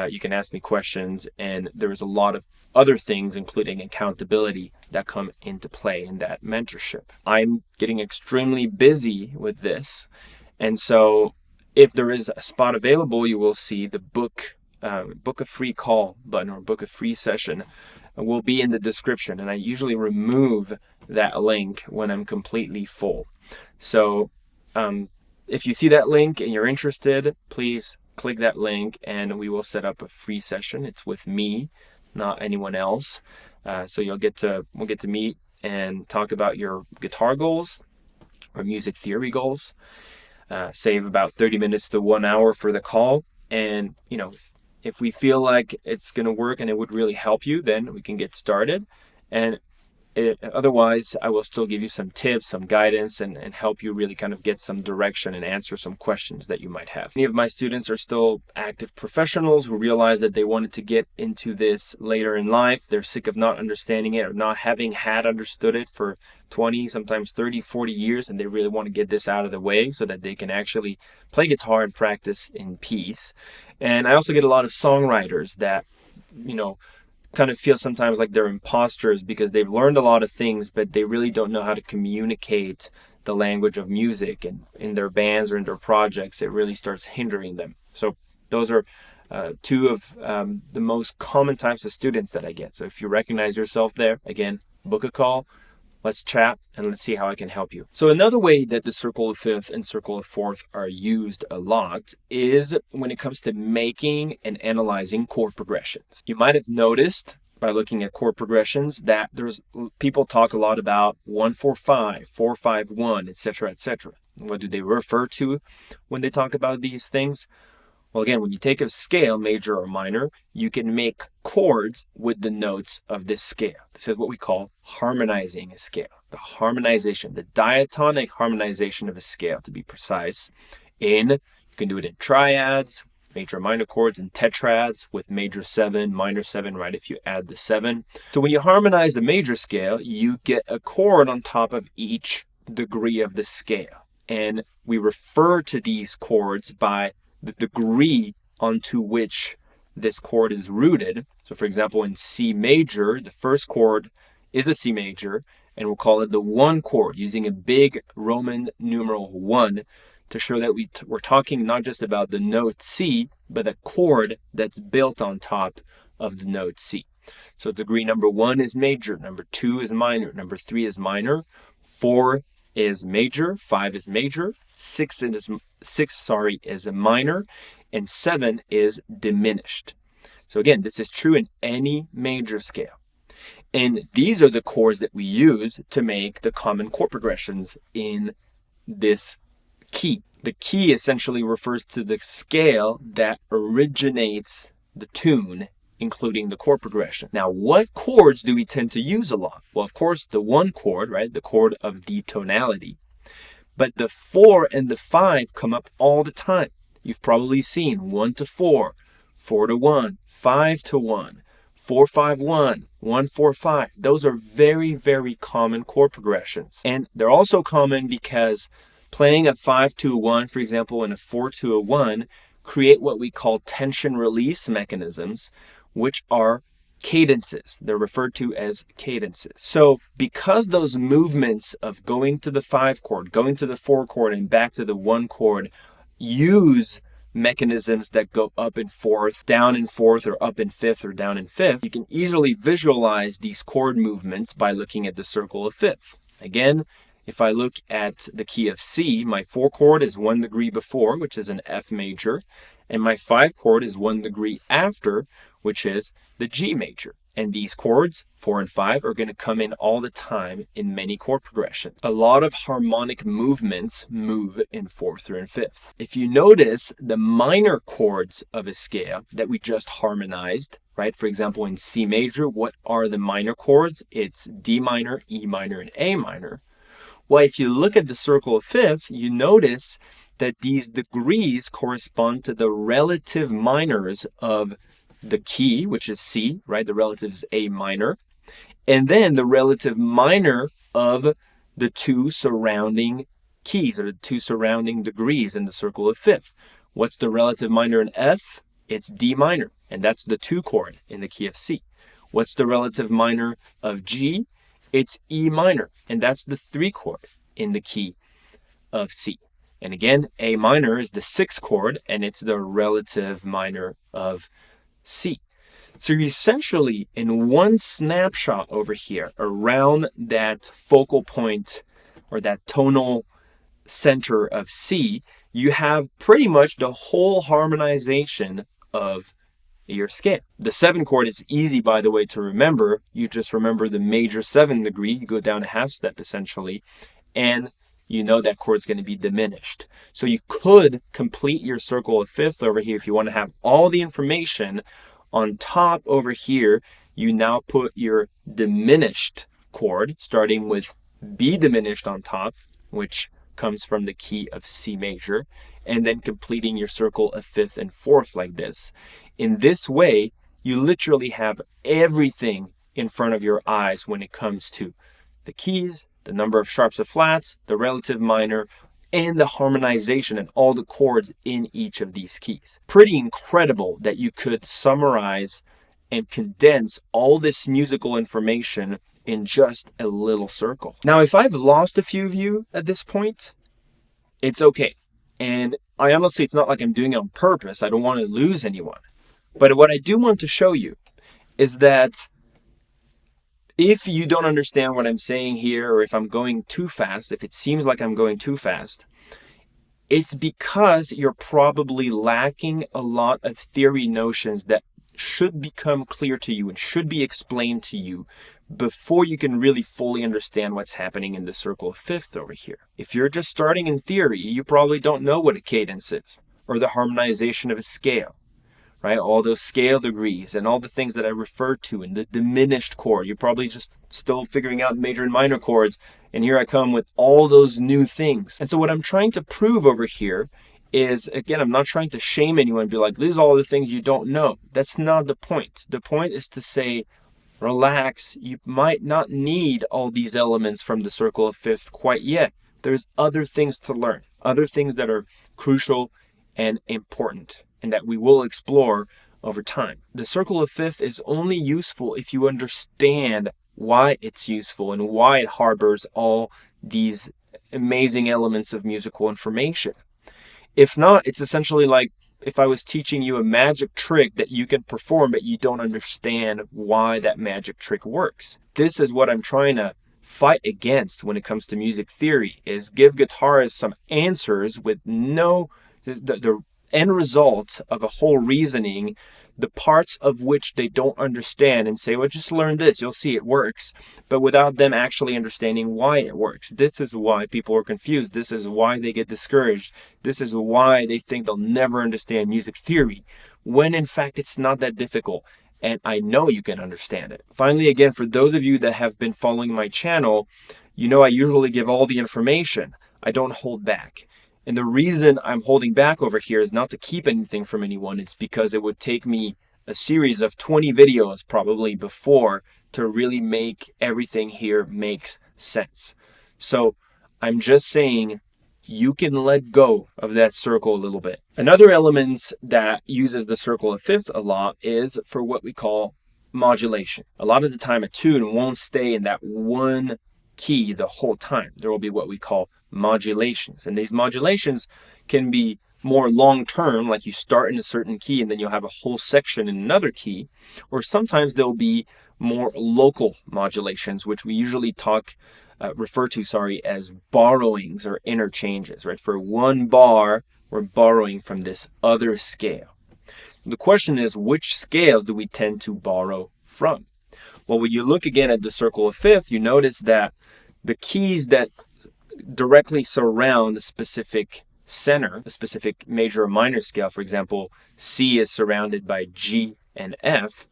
you can ask me questions, and there's a lot of other things, including accountability, that come into play in that mentorship. I'm getting extremely busy with this, and so if there is a spot available, you will see the book a free call button or book a free session will be in the description, and I usually remove that link when I'm completely full. So if you see that link and you're interested, please click that link and we will set up a free session. It's with me, not anyone else. So we'll get to meet and talk about your guitar goals or music theory goals. Save about 30 minutes to 1 hour for the call. And, you know, if we feel like it's going to work and it would really help you, then we can get started. And otherwise, I will still give you some tips, some guidance, and help you really kind of get some direction and answer some questions that you might have. Many of my students are still active professionals who realize that they wanted to get into this later in life. They're sick of not understanding it or not having had understood it for 20, sometimes 30, 40 years, and they really want to get this out of the way so that they can actually play guitar and practice in peace. And I also get a lot of songwriters that, you know, kind of feel sometimes like they're imposters because they've learned a lot of things, but they really don't know how to communicate the language of music, and in their bands or in their projects, it really starts hindering them. So those are two of the most common types of students that I get. So if you recognize yourself there, again, book a call, let's chat, and let's see how I can help you. So another way that the circle of fifth and circle of fourth are used a lot is when it comes to making and analyzing chord progressions. You might have noticed by looking at chord progressions that there's people talk a lot about 1-4-5, 4-5-1, etc., etc. What do they refer to when they talk about these things? Well, again, when you take a scale, major or minor, you can make chords with the notes of this scale. This is what we call harmonizing a scale. The harmonization, the diatonic harmonization of a scale, to be precise. You can do it in triads, major and minor chords, and tetrads with major 7, minor 7, right, if you add the 7. So when you harmonize a major scale, you get a chord on top of each degree of the scale. And we refer to these chords by the degree onto which this chord is rooted. So for example, in C major, the first chord is a C major, and we'll call it the 1 chord, using a big Roman numeral 1 to show that we're talking not just about the note C, but a chord that's built on top of the note C. So degree number 1 is major, number 2 is minor, number 3 is minor, 4 is major, 5 is major, 6 is a minor, and 7 is diminished. So again, this is true in any major scale. And these are the chords that we use to make the common chord progressions in this key. The key essentially refers to the scale that originates the tune, including the chord progression. Now, what chords do we tend to use a lot? Well, of course, the 1 chord, right? The chord of D tonality. But the 4 and the 5 come up all the time. You've probably seen 1 to 4, 4 to 1, 5 to 1, 4, 5, 1, 1, 4, 5. Those are very, very common chord progressions. And they're also common because playing a 5 to a 1, for example, and a 4 to a 1 create what we call tension release mechanisms, which are cadences. They're referred to as cadences. So because those movements of going to the 5 chord, going to the 4 chord, and back to the 1 chord use mechanisms that go up in 4th, down in 4th, or up in 5th, or down in 5th, you can easily visualize these chord movements by looking at the circle of 5th. Again, if I look at the key of C, my 4 chord is 1 degree before, which is an F major, and my 5 chord is 1 degree after, which is the G major. And these chords, 4 and 5, are going to come in all the time in many chord progressions. A lot of harmonic movements move in 4th or in 5th. If you notice the minor chords of a scale that we just harmonized, right? For example, in C major, what are the minor chords? It's D minor, E minor, and A minor. Well, if you look at the circle of 5th, you notice that these degrees correspond to the relative minors of the key, which is C, right? The relative is A minor. And then the relative minor of the 2 surrounding keys, or the 2 surrounding degrees in the circle of 5th. What's the relative minor in F? It's D minor, and that's the 2 chord in the key of C. What's the relative minor of G? It's E minor, and that's the 3 chord in the key of C. And again, A minor is the 6th chord, and it's the relative minor of C. So you're essentially in one snapshot over here around that focal point or that tonal center of C, you have pretty much the whole harmonization of your scale. The 7 chord is easy, by the way, to remember. You just remember the major 7 degree, you go down a half step essentially, and you know that chord's going to be diminished. So you could complete your circle of 5th over here if you want to have all the information. On top over here, you now put your diminished chord, starting with B diminished on top, which comes from the key of C major, and then completing your circle of 5th and 4th like this. In this way, you literally have everything in front of your eyes when it comes to the keys, the number of sharps of flats, the relative minor, and the harmonization and all the chords in each of these keys. Pretty incredible that you could summarize and condense all this musical information in just a little circle. Now, if I've lost a few of you at this point, it's okay. And I honestly, it's not like I'm doing it on purpose. I don't want to lose anyone. But what I do want to show you is that if you don't understand what I'm saying here, or if I'm going too fast, if it seems like I'm going too fast, it's because you're probably lacking a lot of theory notions that should become clear to you and should be explained to you before you can really fully understand what's happening in the circle of 5th over here. If you're just starting in theory, you probably don't know what a cadence is, or the harmonization of a scale, right? All those scale degrees and all the things that I referred to in the diminished chord. You're probably just still figuring out major and minor chords. And here I come with all those new things. And so what I'm trying to prove over here is, again, I'm not trying to shame anyone and be like, these are all the things you don't know. That's not the point. The point is to say, relax. You might not need all these elements from the circle of fifth quite yet. There's other things to learn, other things that are crucial and important, and that we will explore over time. The circle of fifth is only useful if you understand why it's useful and why it harbors all these amazing elements of musical information. If not, it's essentially like if I was teaching you a magic trick that you can perform, but you don't understand why that magic trick works. This is what I'm trying to fight against when it comes to music theory, is give guitarists some answers with the end result of a whole reasoning, the parts of which they don't understand, and say, well, just learn this, you'll see it works, but without them actually understanding why it works. This is why people are confused. This is why they get discouraged. This is why they think they'll never understand music theory, when in fact it's not that difficult. And I know you can understand it. Finally, again, for those of you that have been following my channel, you know I usually give all the information. I don't hold back. And the reason I'm holding back over here is not to keep anything from anyone. It's because it would take me a series of 20 videos probably before to really make everything here make sense. So I'm just saying you can let go of that circle a little bit. Another element that uses the circle of fifth a lot is for what we call modulation. A lot of the time a tune won't stay in that one key the whole time. There will be what we call modulations. And these modulations can be more long-term, like you start in a certain key and then you'll have a whole section in another key. Or sometimes there'll be more local modulations, which we usually refer to as borrowings or interchanges, right? For one bar, we're borrowing from this other scale. The question is, which scales do we tend to borrow from? Well, when you look again at the circle of fifth, you notice that the keys that directly surround a specific center, a specific major or minor scale, for example, C is surrounded by G and F,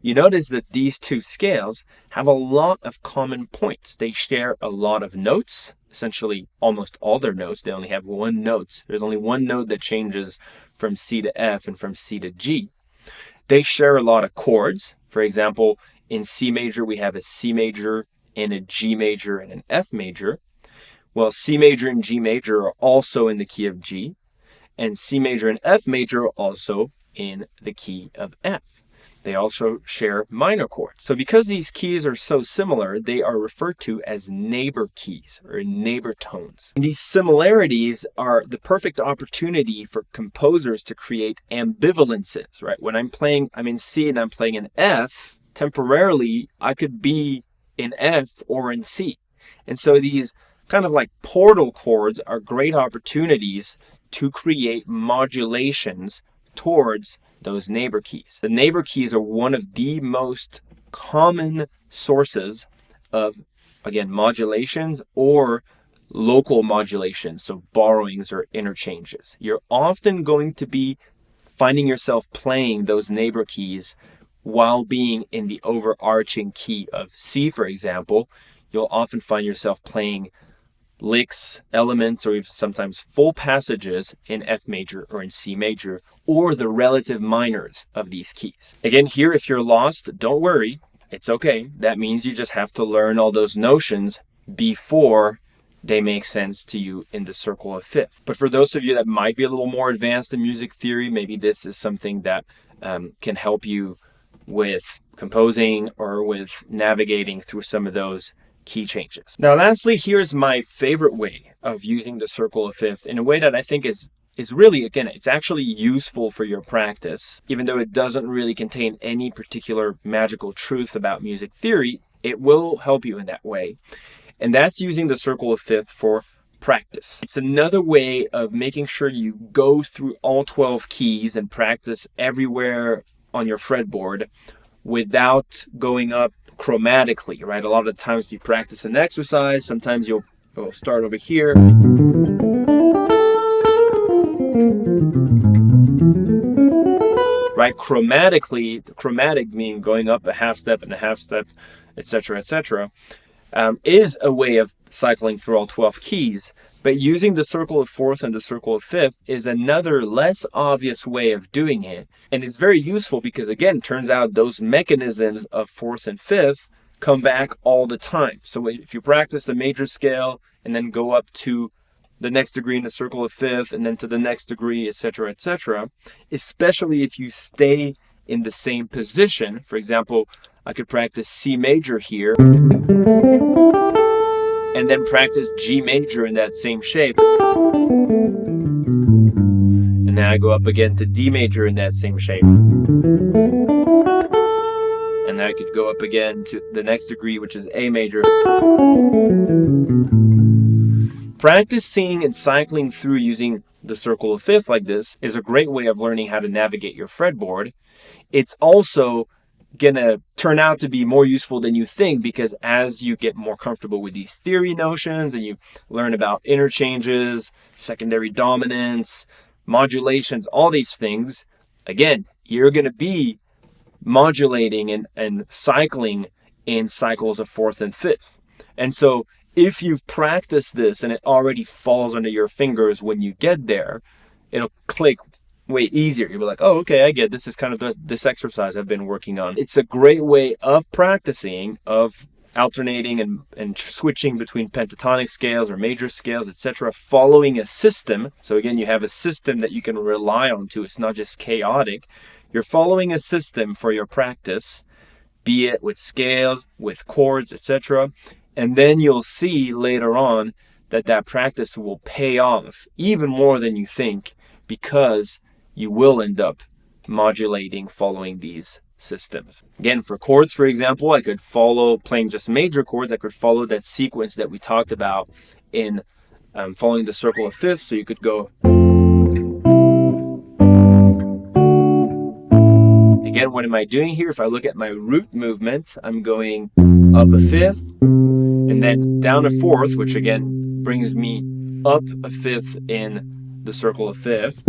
you notice that these two scales have a lot of common points. They share a lot of notes, essentially almost all their notes. They only have one note. There's only one note that changes from C to F and from C to G. They share a lot of chords. For example, in C major, we have a C major and a G major and an F major. Well, C major and G major are also in the key of G, and C major and F major are also in the key of F. They also share minor chords. So because these keys are so similar, they are referred to as neighbor keys or neighbor tones. And these similarities are the perfect opportunity for composers to create ambivalences, right? When I'm in C and I'm playing in F, temporarily I could be in F or in C. And so these kind of like portal chords are great opportunities to create modulations towards those neighbor keys. The neighbor keys are one of the most common sources of, again, modulations or local modulations, so borrowings or interchanges. You're often going to be finding yourself playing those neighbor keys while being in the overarching key of C, for example. You'll often find yourself playing licks, elements, or even sometimes full passages in F major or in C major, or the relative minors of these keys. Again, here, if you're lost, don't worry. It's okay. That means you just have to learn all those notions before they make sense to you in the circle of fifth. But for those of you that might be a little more advanced in music theory, maybe this is something that can help you with composing or with navigating through some of those key changes. Now, lastly, here's my favorite way of using the circle of fifth in a way that I think is really, again, it's actually useful for your practice. Even though it doesn't really contain any particular magical truth about music theory, it will help you in that way. And that's using the circle of fifth for practice. It's another way of making sure you go through all 12 keys and practice everywhere on your fretboard without going up chromatically, right? A lot of times you practice an exercise, sometimes you'll start over here. right? Chromatically, chromatic meaning going up a half step and a half step, etc., etc., is a way of cycling through all 12 keys. But using the circle of fourth and the circle of fifth is another less obvious way of doing it. And it's very useful because, again, turns out those mechanisms of fourth and fifth come back all the time. So if you practice the major scale and then go up to the next degree in the circle of fifth and then to the next degree, etc., etc., especially if you stay in the same position. For example, I could practice C major here and then practice G major in that same shape. And then I go up again to D major in that same shape. And then I could go up again to the next degree, which is A major. Practicing and cycling through using the circle of fifth like this is a great way of learning how to navigate your fretboard. It's also gonna turn out to be more useful than you think, because as you get more comfortable with these theory notions and you learn about interchanges, secondary dominance, modulations, all these things, again, you're gonna be modulating and cycling in cycles of fourth and fifth. And so if you've practiced this and it already falls under your fingers when you get there, it'll click way easier. You'll be like, oh, okay, I get this is kind of this exercise I've been working on. It's a great way of practicing, of alternating and switching between pentatonic scales or major scales, etc., following a system. So again, you have a system that you can rely on to. It's not just chaotic. You're following a system for your practice, be it with scales, with chords, etc. And then you'll see later on that practice will pay off even more than you think, because you will end up modulating following these systems. Again, for chords, for example, I could follow, playing just major chords, I could follow that sequence that we talked about in following the circle of fifth. So you could go. Again, what am I doing here? If I look at my root movement, I'm going up a fifth and then down a fourth, which again brings me up a fifth in the circle of fifth.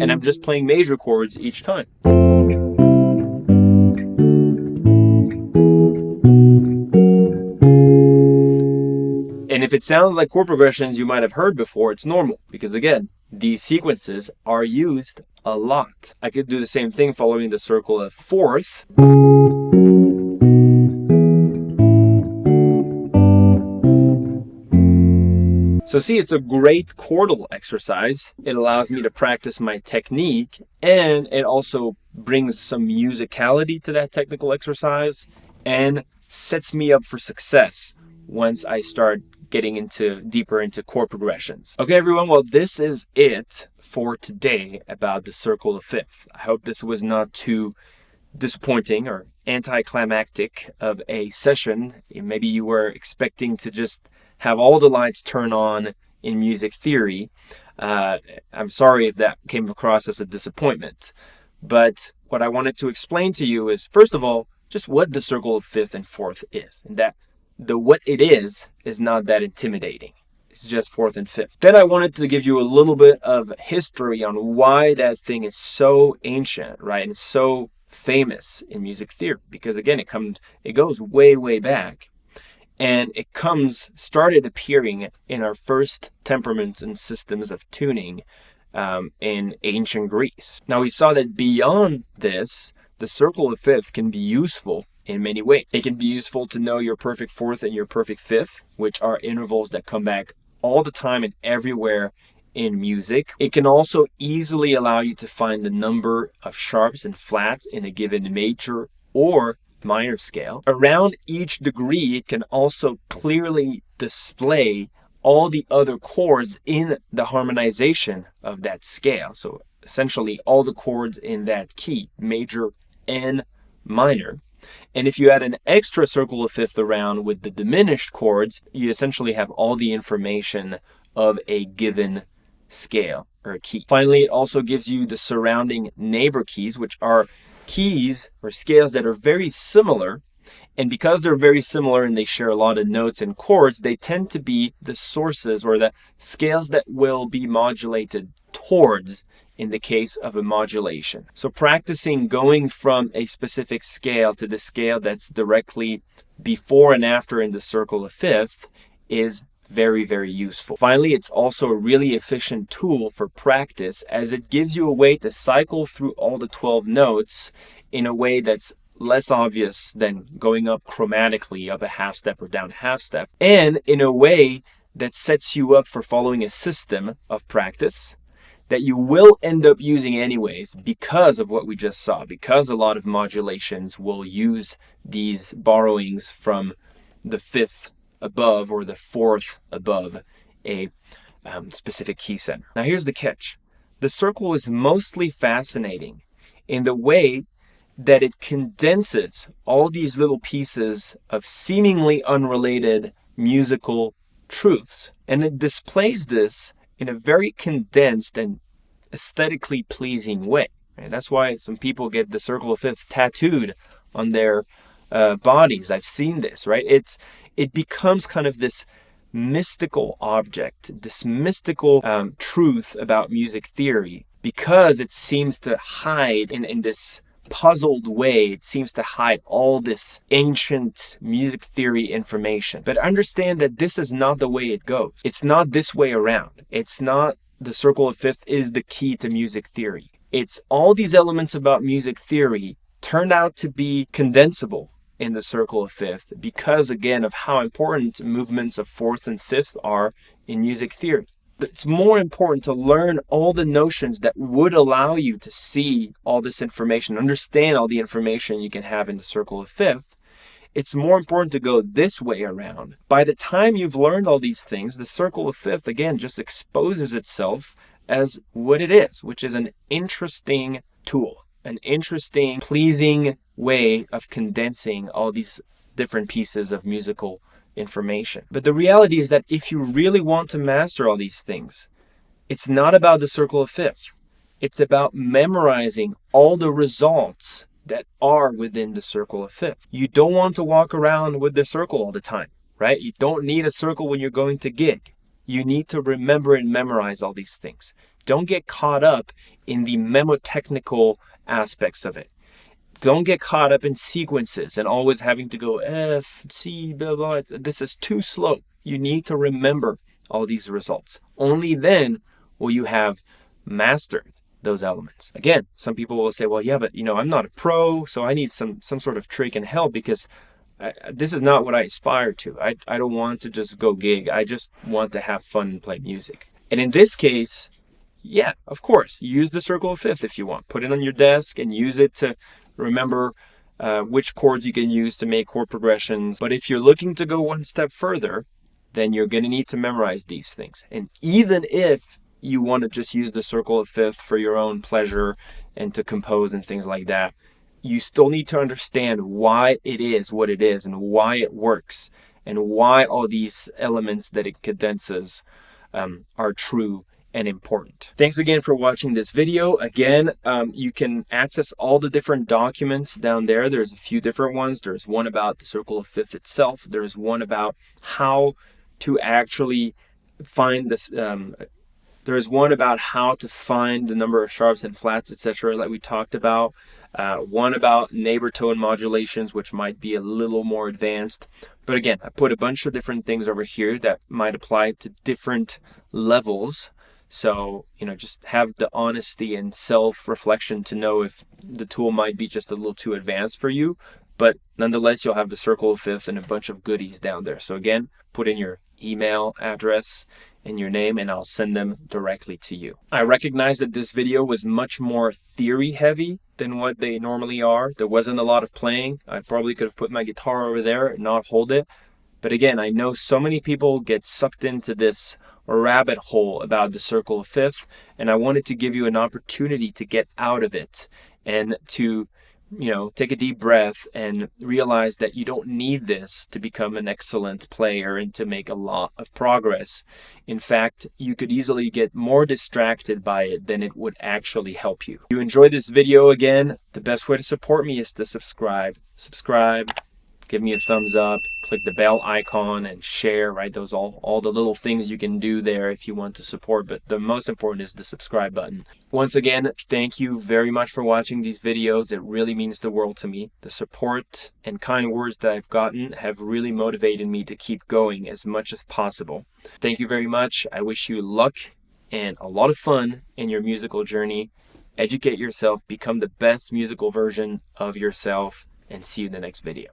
And I'm just playing major chords each time. And if it sounds like chord progressions you might have heard before, it's normal, because again, these sequences are used a lot. I could do the same thing following the circle of fourth. So see, it's a great chordal exercise. It allows me to practice my technique, and it also brings some musicality to that technical exercise and sets me up for success once I start getting deeper into chord progressions. Okay, everyone, well, this is it for today about the circle of fifth. I hope this was not too disappointing or anticlimactic of a session. Maybe you were expecting to just have all the lights turn on in music theory. I'm sorry if that came across as a disappointment. But what I wanted to explain to you is, first of all, just what the circle of fifth and fourth is. And that what it is not that intimidating. It's just fourth and fifth. Then I wanted to give you a little bit of history on why that thing is so ancient, right? And so famous in music theory. Because again, it goes way, way back. And it started appearing in our first temperaments and systems of tuning in ancient Greece. Now we saw that beyond this, the circle of fifth can be useful in many ways. It can be useful to know your perfect fourth and your perfect fifth, which are intervals that come back all the time and everywhere in music. It can also easily allow you to find the number of sharps and flats in a given major or minor scale. Around each degree, it can also clearly display all the other chords in the harmonization of that scale. So essentially all the chords in that key, major and minor. And if you add an extra circle of fifth around with the diminished chords, you essentially have all the information of a given scale or key. Finally, it also gives you the surrounding neighbor keys, which are keys or scales that are very similar. And because they're very similar and they share a lot of notes and chords, they tend to be the sources or the scales that will be modulated towards in the case of a modulation. So practicing going from a specific scale to the scale that's directly before and after in the circle of fifth is very, very useful. Finally, it's also a really efficient tool for practice, as it gives you a way to cycle through all the 12 notes in a way that's less obvious than going up chromatically up a half step or down a half step, and in a way that sets you up for following a system of practice that you will end up using anyways because of what we just saw, because a lot of modulations will use these borrowings from the fifth above or the fourth above a specific key center. Now here's the catch. The circle is mostly fascinating in the way that it condenses all these little pieces of seemingly unrelated musical truths, and it displays this in a very condensed and aesthetically pleasing way. And that's why some people get the circle of fifth tattooed on their bodies. I've seen this, right? It becomes kind of this mystical object, this mystical truth about music theory, because it seems to hide in this puzzled way. It seems to hide all this ancient music theory information. But understand that this is not the way it goes. It's not this way around. It's not the circle of fifth is the key to music theory. It's all these elements about music theory turned out to be condensable in the circle of fifth because, again, of how important movements of fourth and fifth are in music theory. It's more important to learn all the notions that would allow you to see all this information, understand all the information you can have in the circle of fifth. It's more important to go this way around. By the time you've learned all these things, the circle of fifth, again, just exposes itself as what it is, which is an interesting tool, an interesting, pleasing way of condensing all these different pieces of musical information. But the reality is that if you really want to master all these things, it's not about the circle of fifth. It's about memorizing all the results that are within the circle of fifth. You don't want to walk around with the circle all the time, right? You don't need a circle when you're going to gig. You need to remember and memorize all these things. Don't get caught up in the memotechnical aspects of it. Don't get caught up in sequences and always having to go F, C, blah, blah. This is too slow. You need to remember all these results. Only then will you have mastered those elements. Again, some people will say, well, yeah, but I'm not a pro, so I need some sort of trick and help because this is not what I aspire to. I don't want to just go gig. I just want to have fun and play music. And in this case, yeah, of course, use the circle of fifth if you want. Put it on your desk and use it to remember which chords you can use to make chord progressions. But if you're looking to go one step further, then you're going to need to memorize these things. And even if you want to just use the circle of fifth for your own pleasure and to compose and things like that, you still need to understand why it is what it is and why it works and why all these elements that it condenses are true and important. Thanks again for watching this video. Again, you can access all the different documents down there. There's a few different ones. There's one about the circle of fifth itself. There's one about how to actually find this. There's one about how to find the number of sharps and flats, etc., that we talked about. One about neighbor tone modulations, which might be a little more advanced. But again, I put a bunch of different things over here that might apply to different levels. So, just have the honesty and self-reflection to know if the tool might be just a little too advanced for you. But nonetheless, you'll have the circle of fifth and a bunch of goodies down there. So again, put in your email address and your name and I'll send them directly to you. I recognize that this video was much more theory heavy than what they normally are. There wasn't a lot of playing. I probably could have put my guitar over there and not hold it. But again, I know so many people get sucked into this rabbit hole about the circle of fifth, and I wanted to give you an opportunity to get out of it and to take a deep breath and realize that you don't need this to become an excellent player and to make a lot of progress. In fact, you could easily get more distracted by it than it would actually help you. If you enjoyed this video, again, the best way to support me is to subscribe. Subscribe, give me a thumbs up, click the bell icon and share, right? Those all the little things you can do there if you want to support, but the most important is the subscribe button. Once again, thank you very much for watching these videos. It really means the world to me. The support and kind words that I've gotten have really motivated me to keep going as much as possible. Thank you very much. I wish you luck and a lot of fun in your musical journey. Educate yourself, become the best musical version of yourself, and see you in the next video.